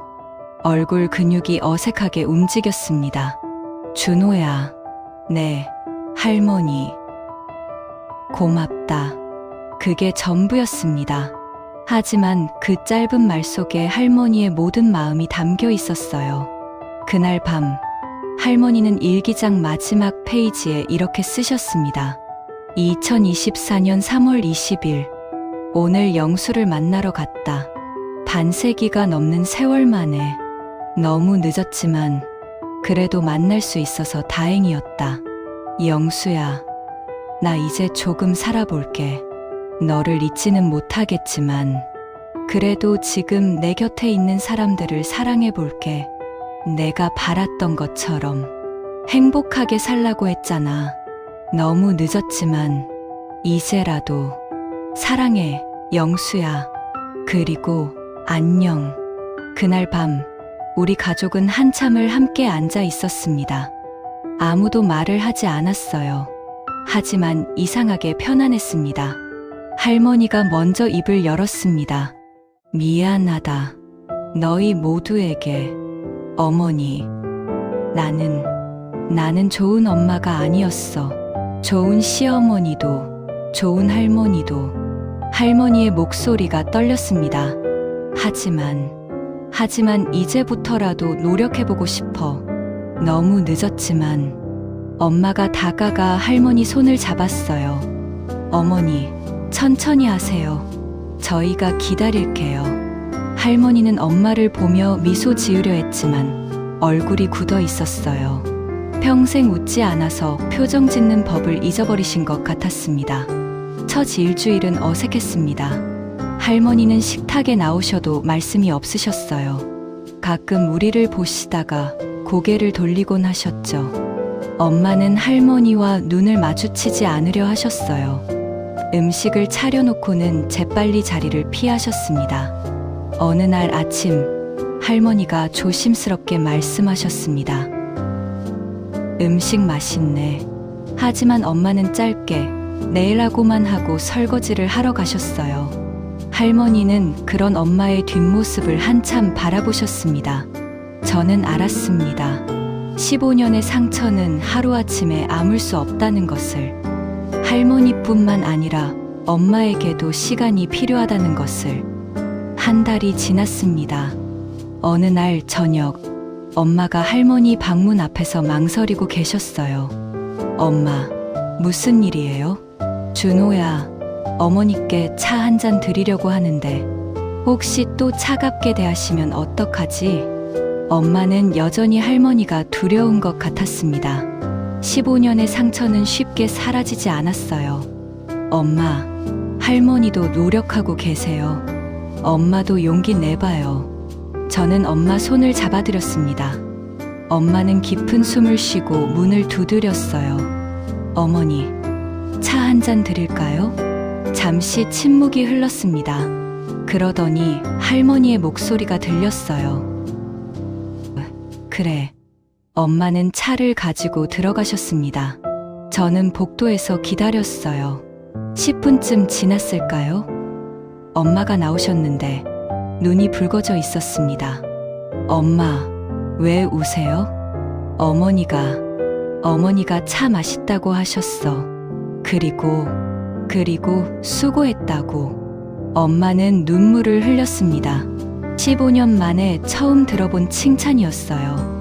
얼굴 근육이 어색하게 움직였습니다. 준호야. 네, 할머니. 고맙다. 그게 전부였습니다. 하지만 그 짧은 말 속에 할머니의 모든 마음이 담겨 있었어요. 그날 밤, 할머니는 일기장 마지막 페이지에 이렇게 쓰셨습니다. 2024년 3월 20일, 오늘 영수를 만나러 갔다. 반세기가 넘는 세월 만에. 너무 늦었지만 그래도 만날 수 있어서 다행이었다. 영수야, 나 이제 조금 살아볼게. 너를 잊지는 못하겠지만 그래도 지금 내 곁에 있는 사람들을 사랑해볼게. 내가 바랐던 것처럼 행복하게 살라고 했잖아. 너무 늦었지만 이제라도 사랑해, 영수야. 그리고 안녕. 그날 밤 우리 가족은 한참을 함께 앉아 있었습니다. 아무도 말을 하지 않았어요. 하지만 이상하게 편안했습니다. 할머니가 먼저 입을 열었습니다. 미안하다. 너희 모두에게. 어머니. 나는 좋은 엄마가 아니었어. 좋은 시어머니도, 좋은 할머니도. 할머니의 목소리가 떨렸습니다. 하지만 이제부터라도 노력해보고 싶어. 너무 늦었지만. 엄마가 다가가 할머니 손을 잡았어요. 어머니, 천천히 하세요. 저희가 기다릴게요. 할머니는 엄마를 보며 미소 지으려 했지만 얼굴이 굳어 있었어요. 평생 웃지 않아서 표정 짓는 법을 잊어버리신 것 같았습니다. 첫 일주일은 어색했습니다. 할머니는 식탁에 나오셔도 말씀이 없으셨어요. 가끔 우리를 보시다가 고개를 돌리곤 하셨죠. 엄마는 할머니와 눈을 마주치지 않으려 하셨어요. 음식을 차려놓고는 재빨리 자리를 피하셨습니다. 어느 날 아침 할머니가 조심스럽게 말씀하셨습니다. 음식 맛있네. 하지만 엄마는 짧게 내일 하고만 하고 설거지를 하러 가셨어요. 할머니는 그런 엄마의 뒷모습을 한참 바라보셨습니다. 저는 알았습니다. 15년의 상처는 하루아침에 아물 수 없다는 것을, 할머니뿐만 아니라 엄마에게도 시간이 필요하다는 것을. 한 달이 지났습니다. 어느 날 저녁, 엄마가 할머니 방문 앞에서 망설이고 계셨어요. 엄마, 무슨 일이에요? 준호야, 어머니께 차 한 잔 드리려고 하는데 혹시 또 차갑게 대하시면 어떡하지? 엄마는 여전히 할머니가 두려운 것 같았습니다. 15년의 상처는 쉽게 사라지지 않았어요. 엄마, 할머니도 노력하고 계세요. 엄마도 용기 내봐요. 저는 엄마 손을 잡아드렸습니다. 엄마는 깊은 숨을 쉬고 문을 두드렸어요. 어머니, 차 한 잔 드릴까요? 잠시 침묵이 흘렀습니다. 그러더니 할머니의 목소리가 들렸어요. 그래. 엄마는 차를 가지고 들어가셨습니다. 저는 복도에서 기다렸어요. 10분쯤 지났을까요? 엄마가 나오셨는데 눈이 붉어져 있었습니다. 엄마, 왜 우세요? 어머니가 차 맛있다고 하셨어. 그리고 수고했다고. 엄마는 눈물을 흘렸습니다. 15년 만에 처음 들어본 칭찬이었어요.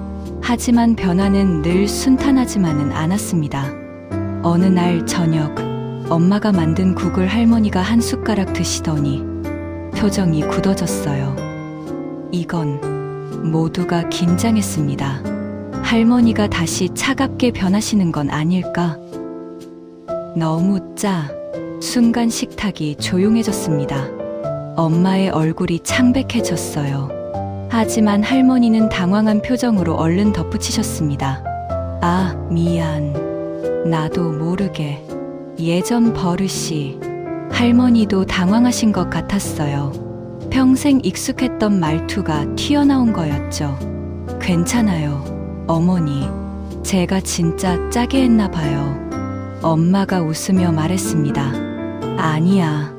하지만 변화는 늘 순탄하지만은 않았습니다. 어느 날 저녁, 엄마가 만든 국을 할머니가 한 숟가락 드시더니 표정이 굳어졌어요. 이건 모두가 긴장했습니다. 할머니가 다시 차갑게 변하시는 건 아닐까? 너무 짜. 순간 식탁이 조용해졌습니다. 엄마의 얼굴이 창백해졌어요. 하지만 할머니는 당황한 표정으로 얼른 덧붙이셨습니다. 아, 미안. 나도 모르게. 예전 버릇이. 할머니도 당황하신 것 같았어요. 평생 익숙했던 말투가 튀어나온 거였죠. 괜찮아요, 어머니. 제가 진짜 짜게 했나 봐요. 엄마가 웃으며 말했습니다. 아니야.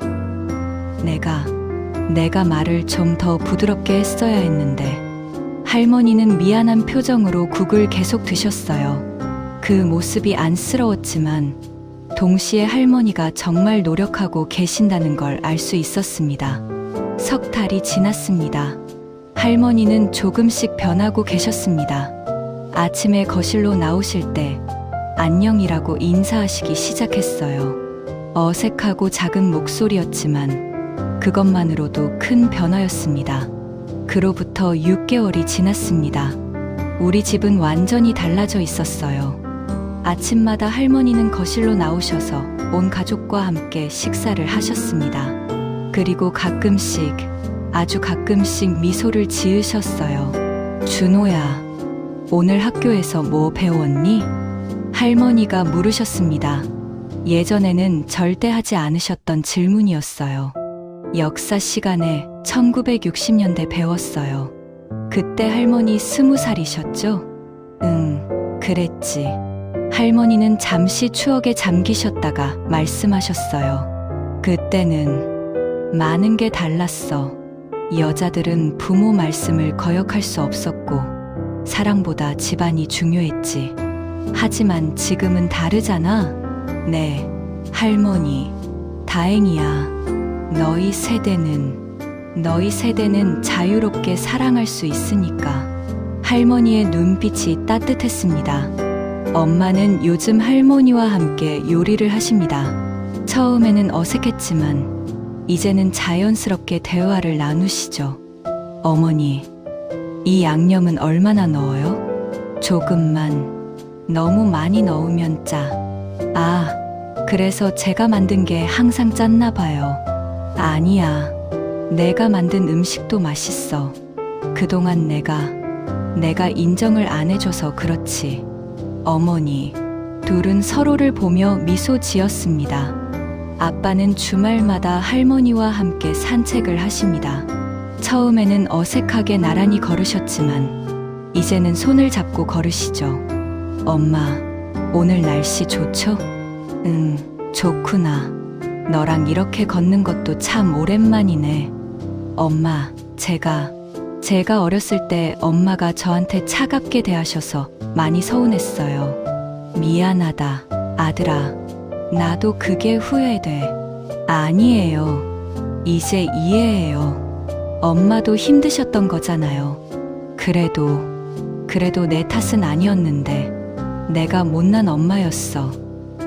내가 말을 좀 더 부드럽게 했어야 했는데. 할머니는 미안한 표정으로 국을 계속 드셨어요. 그 모습이 안쓰러웠지만 동시에 할머니가 정말 노력하고 계신다는 걸 알 수 있었습니다. 석 달이 지났습니다. 할머니는 조금씩 변하고 계셨습니다. 아침에 거실로 나오실 때 안녕이라고 인사하시기 시작했어요. 어색하고 작은 목소리였지만 그것만으로도 큰 변화였습니다. 그로부터 6개월이 지났습니다. 우리 집은 완전히 달라져 있었어요. 아침마다 할머니는 거실로 나오셔서 온 가족과 함께 식사를 하셨습니다. 그리고 가끔씩, 아주 가끔씩 미소를 지으셨어요. 준호야, 오늘 학교에서 뭐 배웠니? 할머니가 물으셨습니다. 예전에는 절대 하지 않으셨던 질문이었어요. 역사 시간에 1960년대 배웠어요. 그때 할머니 20살이셨죠? 응, 그랬지. 할머니는 잠시 추억에 잠기셨다가 말씀하셨어요. 그때는 많은 게 달랐어. 여자들은 부모 말씀을 거역할 수 없었고 사랑보다 집안이 중요했지. 하지만 지금은 다르잖아. 네, 할머니, 다행이야. 너희 세대는 자유롭게 사랑할 수 있으니까. 할머니의 눈빛이 따뜻했습니다. 엄마는 요즘 할머니와 함께 요리를 하십니다. 처음에는 어색했지만 이제는 자연스럽게 대화를 나누시죠. 어머니, 이 양념은 얼마나 넣어요? 조금만. 너무 많이 넣으면 짜. 아, 그래서 제가 만든 게 항상 짰나 봐요. 아니야. 내가 만든 음식도 맛있어. 그동안 내가 인정을 안 해줘서 그렇지. 어머니, 둘은 서로를 보며 미소 지었습니다. 아빠는 주말마다 할머니와 함께 산책을 하십니다. 처음에는 어색하게 나란히 걸으셨지만 이제는 손을 잡고 걸으시죠. 엄마, 오늘 날씨 좋죠? 응, 좋구나. 너랑 이렇게 걷는 것도 참 오랜만이네. 엄마, 제가 어렸을 때 엄마가 저한테 차갑게 대하셔서 많이 서운했어요. 미안하다, 아들아. 나도 그게 후회돼. 아니에요. 이제 이해해요. 엄마도 힘드셨던 거잖아요. 그래도 내 탓은 아니었는데 내가 못난 엄마였어.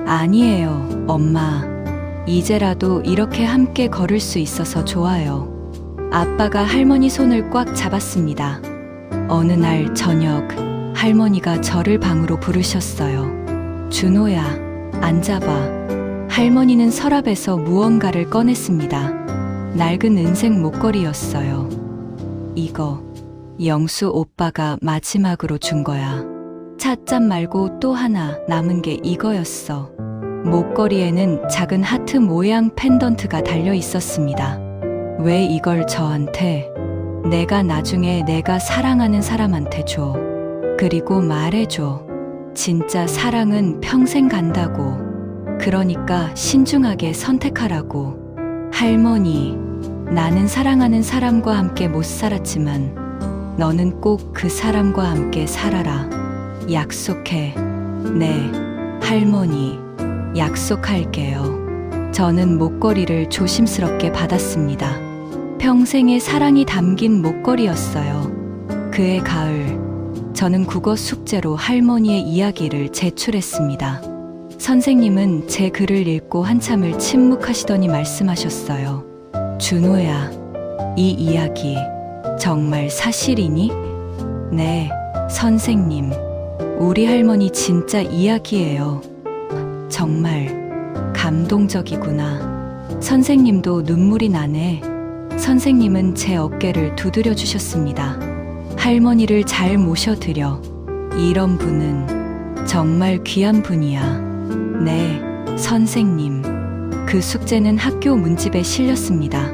아니에요, 엄마. 이제라도 이렇게 함께 걸을 수 있어서 좋아요. 아빠가 할머니 손을 꽉 잡았습니다. 어느 날 저녁, 할머니가 저를 방으로 부르셨어요. 준호야, 앉아봐. 할머니는 서랍에서 무언가를 꺼냈습니다. 낡은 은색 목걸이였어요. 이거 영수 오빠가 마지막으로 준 거야. 찻잔 말고 또 하나 남은 게 이거였어. 목걸이에는 작은 하트 모양 펜던트가 달려 있었습니다. 왜 이걸 저한테? 내가 나중에 내가 사랑하는 사람한테 줘. 그리고 말해줘. 진짜 사랑은 평생 간다고. 그러니까 신중하게 선택하라고. 할머니, 나는 사랑하는 사람과 함께 못 살았지만 너는 꼭 그 사람과 함께 살아라. 약속해. 네, 할머니, 약속할게요. 저는 목걸이를 조심스럽게 받았습니다. 평생의 사랑이 담긴 목걸이였어요. 그해 가을, 저는 국어 숙제로 할머니의 이야기를 제출했습니다. 선생님은 제 글을 읽고 한참을 침묵하시더니 말씀하셨어요. 준호야, 이 이야기 정말 사실이니? 네, 선생님. 우리 할머니 진짜 이야기예요. 정말 감동적이구나. 선생님도 눈물이 나네. 선생님은 제 어깨를 두드려 주셨습니다. 할머니를 잘 모셔드려. 이런 분은 정말 귀한 분이야. 네, 선생님. 그 숙제는 학교 문집에 실렸습니다.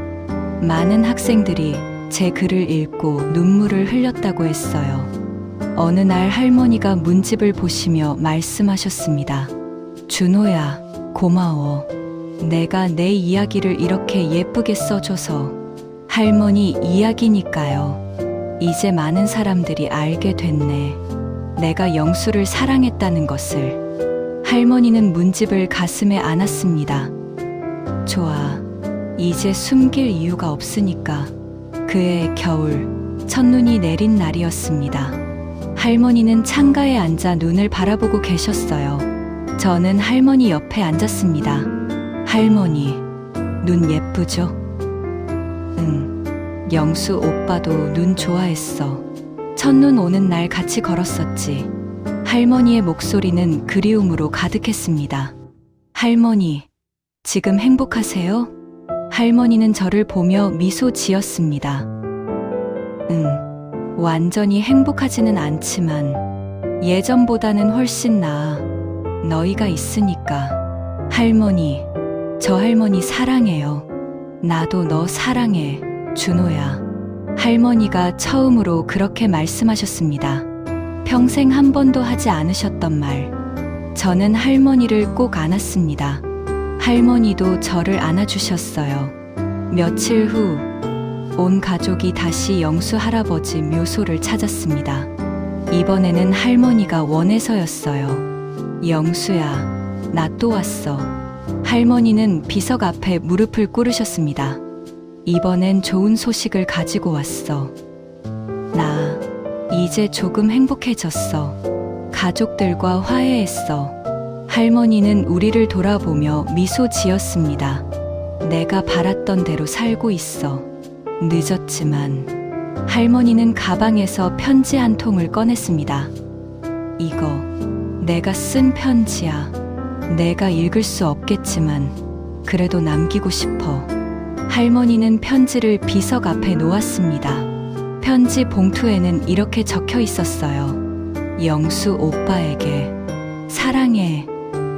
많은 학생들이 제 글을 읽고 눈물을 흘렸다고 했어요. 어느 날 할머니가 문집을 보시며 말씀하셨습니다. 준호야, 고마워. 내가 내 이야기를 이렇게 예쁘게 써줘서. 할머니 이야기니까요. 이제 많은 사람들이 알게 됐네. 내가 영수를 사랑했다는 것을. 할머니는 문집을 가슴에 안았습니다. 좋아. 이제 숨길 이유가 없으니까. 그해 겨울, 첫눈이 내린 날이었습니다. 할머니는 창가에 앉아 눈을 바라보고 계셨어요. 저는 할머니 옆에 앉았습니다. 할머니, 눈 예쁘죠? 응, 영수 오빠도 눈 좋아했어. 첫눈 오는 날 같이 걸었었지. 할머니의 목소리는 그리움으로 가득했습니다. 할머니, 지금 행복하세요? 할머니는 저를 보며 미소 지었습니다. 응, 완전히 행복하지는 않지만 예전보다는 훨씬 나아. 너희가 있으니까. 할머니, 저 할머니 사랑해요. 나도 너 사랑해, 준호야. 할머니가 처음으로 그렇게 말씀하셨습니다. 평생 한 번도 하지 않으셨던 말. 저는 할머니를 꼭 안았습니다. 할머니도 저를 안아주셨어요. 며칠 후, 온 가족이 다시 영수 할아버지 묘소를 찾았습니다. 이번에는 할머니가 원해서였어요. 영수야, 나 또 왔어. 할머니는 비석 앞에 무릎을 꿇으셨습니다. 이번엔 좋은 소식을 가지고 왔어. 나 이제 조금 행복해졌어. 가족들과 화해했어. 할머니는 우리를 돌아보며 미소 지었습니다. 내가 바랐던 대로 살고 있어. 늦었지만. 할머니는 가방에서 편지 한 통을 꺼냈습니다. 이거 내가 쓴 편지야. 내가 읽을 수 없겠지만 그래도 남기고 싶어. 할머니는 편지를 비석 앞에 놓았습니다. 편지 봉투에는 이렇게 적혀 있었어요. 영수 오빠에게 사랑해.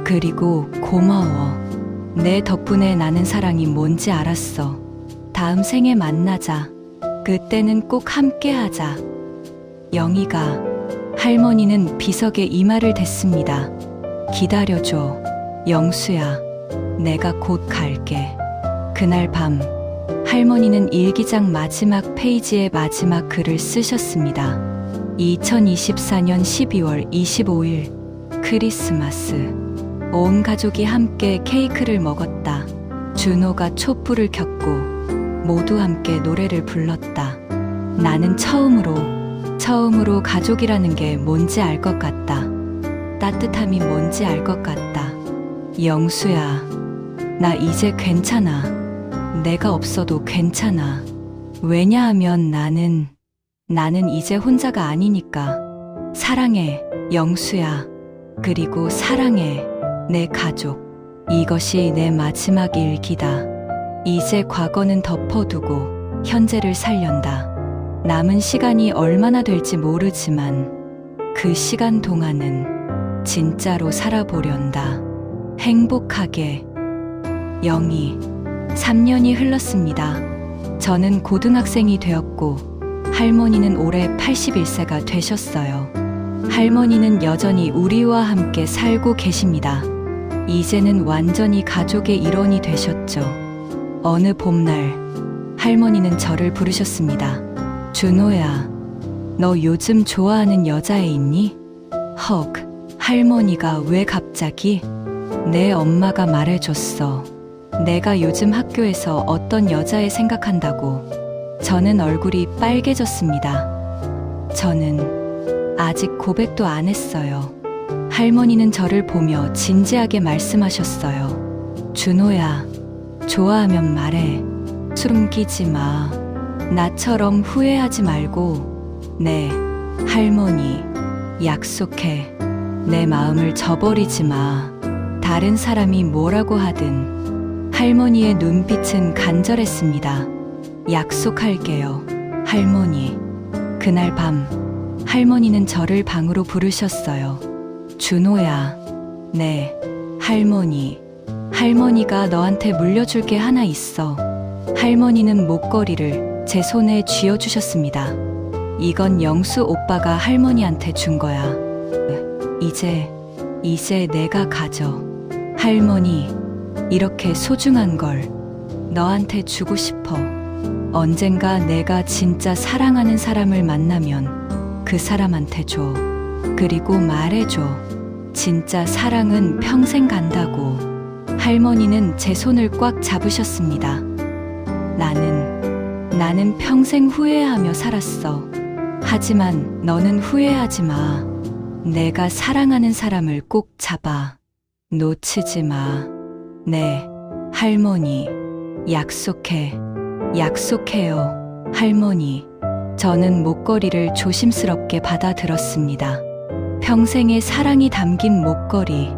그리고 고마워. 내 덕분에 나는 사랑이 뭔지 알았어. 다음 생에 만나자. 그때는 꼭 함께 하자. 영희가. 할머니는 비석에 이마를 댔습니다. 기다려줘. 영수야. 내가 곧 갈게. 그날 밤 할머니는 일기장 마지막 페이지에 마지막 글을 쓰셨습니다. 2024년 12월 25일 크리스마스. 온 가족이 함께 케이크를 먹었다. 준호가 촛불을 켰고 모두 함께 노래를 불렀다. 나는 처음으로 가족이라는 게 뭔지 알 것 같다. 따뜻함이 뭔지 알 것 같다. 영수야, 나 이제 괜찮아. 내가 없어도 괜찮아. 왜냐하면 나는 이제 혼자가 아니니까. 사랑해, 영수야. 그리고 사랑해, 내 가족. 이것이 내 마지막 일기다. 이제 과거는 덮어두고 현재를 살련다. 남은 시간이 얼마나 될지 모르지만 그 시간 동안은 진짜로 살아보련다. 행복하게. 영희. 3년이 흘렀습니다. 저는 고등학생이 되었고 할머니는 올해 81세가 되셨어요. 할머니는 여전히 우리와 함께 살고 계십니다. 이제는 완전히 가족의 일원이 되셨죠. 어느 봄날 할머니는 저를 부르셨습니다. 준호야, 너 요즘 좋아하는 여자애 있니? 헉, 할머니가 왜 갑자기? 내 엄마가 말해줬어. 내가 요즘 학교에서 어떤 여자애 생각한다고. 저는 얼굴이 빨개졌습니다. 저는 아직 고백도 안 했어요. 할머니는 저를 보며 진지하게 말씀하셨어요. 준호야, 좋아하면 말해. 숨기지 마. 나처럼 후회하지 말고. 네, 할머니, 약속해. 내 마음을 저버리지 마. 다른 사람이 뭐라고 하든. 할머니의 눈빛은 간절했습니다. 약속할게요, 할머니. 그날 밤 할머니는 저를 방으로 부르셨어요. 준호야. 네, 할머니. 할머니가 너한테 물려줄 게 하나 있어. 할머니는 목걸이를 제 손에 쥐어주셨습니다. 이건 영수 오빠가 할머니한테 준 거야. 이제 내가 가져. 할머니, 이렇게 소중한 걸 너한테 주고 싶어. 언젠가 내가 진짜 사랑하는 사람을 만나면 그 사람한테 줘. 그리고 말해줘. 진짜 사랑은 평생 간다고. 할머니는 제 손을 꽉 잡으셨습니다. 나는 평생 후회하며 살았어. 하지만 너는 후회하지 마. 내가 사랑하는 사람을 꼭 잡아. 놓치지 마. 네, 할머니. 약속해. 약속해요, 할머니. 저는 목걸이를 조심스럽게 받아들었습니다. 평생의 사랑이 담긴 목걸이.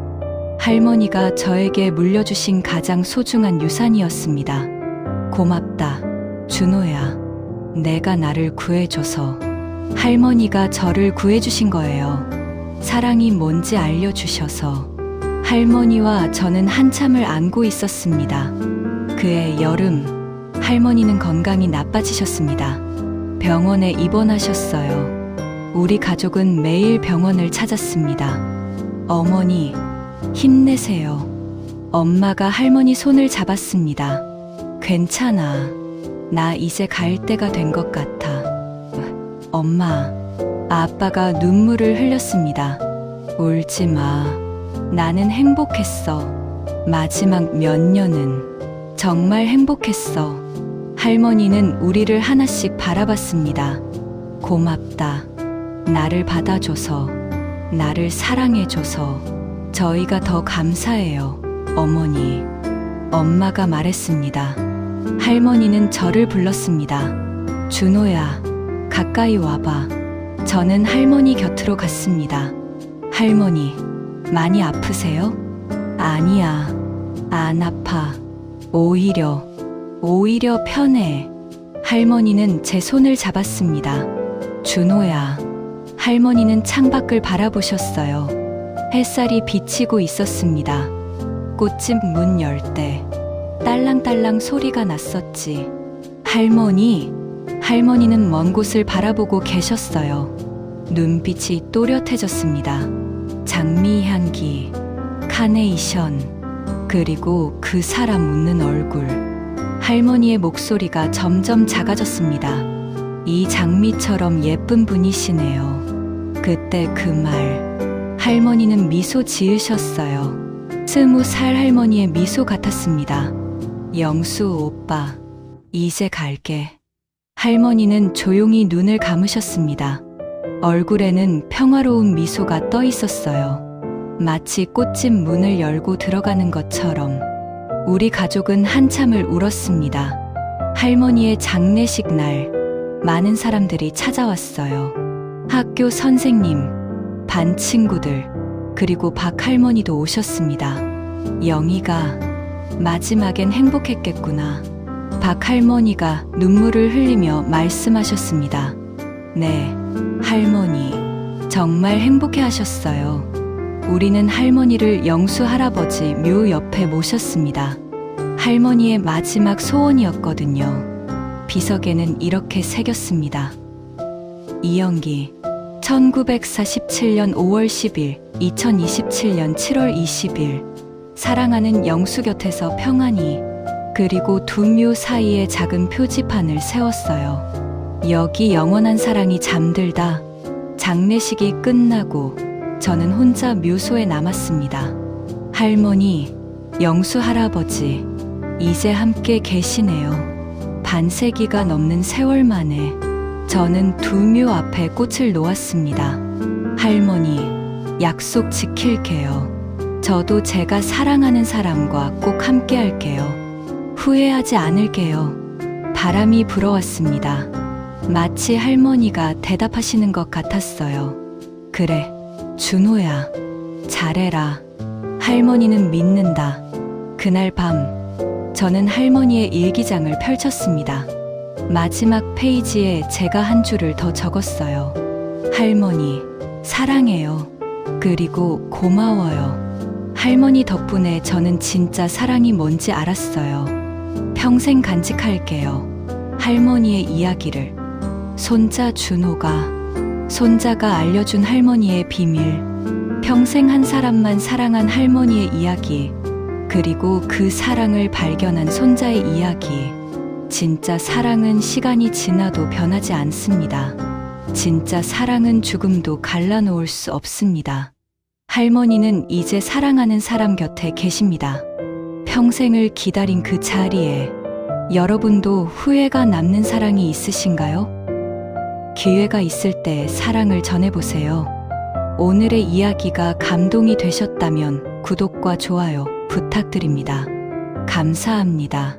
할머니가 저에게 물려주신 가장 소중한 유산이었습니다. 고맙다, 준호야. 내가 나를 구해줘서. 할머니가 저를 구해주신 거예요. 사랑이 뭔지 알려주셔서. 할머니와 저는 한참을 안고 있었습니다. 그해 여름, 할머니는 건강이 나빠지셨습니다. 병원에 입원하셨어요. 우리 가족은 매일 병원을 찾았습니다. 어머니, 힘내세요. 엄마가 할머니 손을 잡았습니다. 괜찮아. 나 이제 갈 때가 된 것 같아. 엄마, 아빠가 눈물을 흘렸습니다. 울지 마. 나는 행복했어. 마지막 몇 년은 정말 행복했어. 할머니는 우리를 하나씩 바라봤습니다. 고맙다. 나를 받아줘서, 나를 사랑해줘서. 저희가 더 감사해요, 어머니. 엄마가 말했습니다. 할머니는 저를 불렀습니다. 준호야, 가까이 와봐. 저는 할머니 곁으로 갔습니다. 할머니, 많이 아프세요? 아니야, 안 아파. 오히려 오히려 편해. 할머니는 제 손을 잡았습니다. 준호야. 할머니는 창밖을 바라보셨어요. 햇살이 비치고 있었습니다. 꽃집 문 열 때 딸랑딸랑 소리가 났었지. 할머니는 먼 곳을 바라보고 계셨어요. 눈빛이 또렷해졌습니다. 장미 향기, 카네이션, 그리고 그 사람 웃는 얼굴. 할머니의 목소리가 점점 작아졌습니다. 이 장미처럼 예쁜 분이시네요. 그때 그 말, 할머니는 미소 지으셨어요. 20살 할머니의 미소 같았습니다. 영수 오빠, 이제 갈게. 할머니는 조용히 눈을 감으셨습니다. 얼굴에는 평화로운 미소가 떠 있었어요. 마치 꽃집 문을 열고 들어가는 것처럼. 우리 가족은 한참을 울었습니다. 할머니의 장례식 날, 많은 사람들이 찾아왔어요. 학교 선생님, 반 친구들, 그리고 박 할머니도 오셨습니다. 영희가 마지막엔 행복했겠구나. 박 할머니가 눈물을 흘리며 말씀하셨습니다. 네, 할머니, 정말 행복해 하셨어요. 우리는 할머니를 영수 할아버지 묘 옆에 모셨습니다. 할머니의 마지막 소원이었거든요. 비석에는 이렇게 새겼습니다. 이영기, 1947년 5월 10일, 2027년 7월 20일. 사랑하는 영수 곁에서 평안히. 그리고 두 묘 사이에 작은 표지판을 세웠어요. 여기 영원한 사랑이 잠들다. 장례식이 끝나고 저는 혼자 묘소에 남았습니다. 할머니, 영수 할아버지, 이제 함께 계시네요. 반세기가 넘는 세월 만에 저는 두 묘 앞에 꽃을 놓았습니다. 할머니, 약속 지킬게요. 저도 제가 사랑하는 사람과 꼭 함께 할게요. 후회하지 않을게요. 바람이 불어왔습니다. 마치 할머니가 대답하시는 것 같았어요. 그래, 준호야, 잘해라. 할머니는 믿는다. 그날 밤, 저는 할머니의 일기장을 펼쳤습니다. 마지막 페이지에 제가 한 줄을 더 적었어요. 할머니, 사랑해요. 그리고 고마워요. 할머니 덕분에 저는 진짜 사랑이 뭔지 알았어요. 평생 간직할게요. 할머니의 이야기를. 손자 손자가 알려준 할머니의 비밀. 평생 한 사람만 사랑한 할머니의 이야기. 그리고 그 사랑을 발견한 손자의 이야기. 진짜 사랑은 시간이 지나도 변하지 않습니다. 진짜 사랑은 죽음도 갈라놓을 수 없습니다. 할머니는 이제 사랑하는 사람 곁에 계십니다. 평생을 기다린 그 자리에. 여러분도 후회가 남는 사랑이 있으신가요? 기회가 있을 때 사랑을 전해보세요. 오늘의 이야기가 감동이 되셨다면 구독과 좋아요 부탁드립니다. 감사합니다.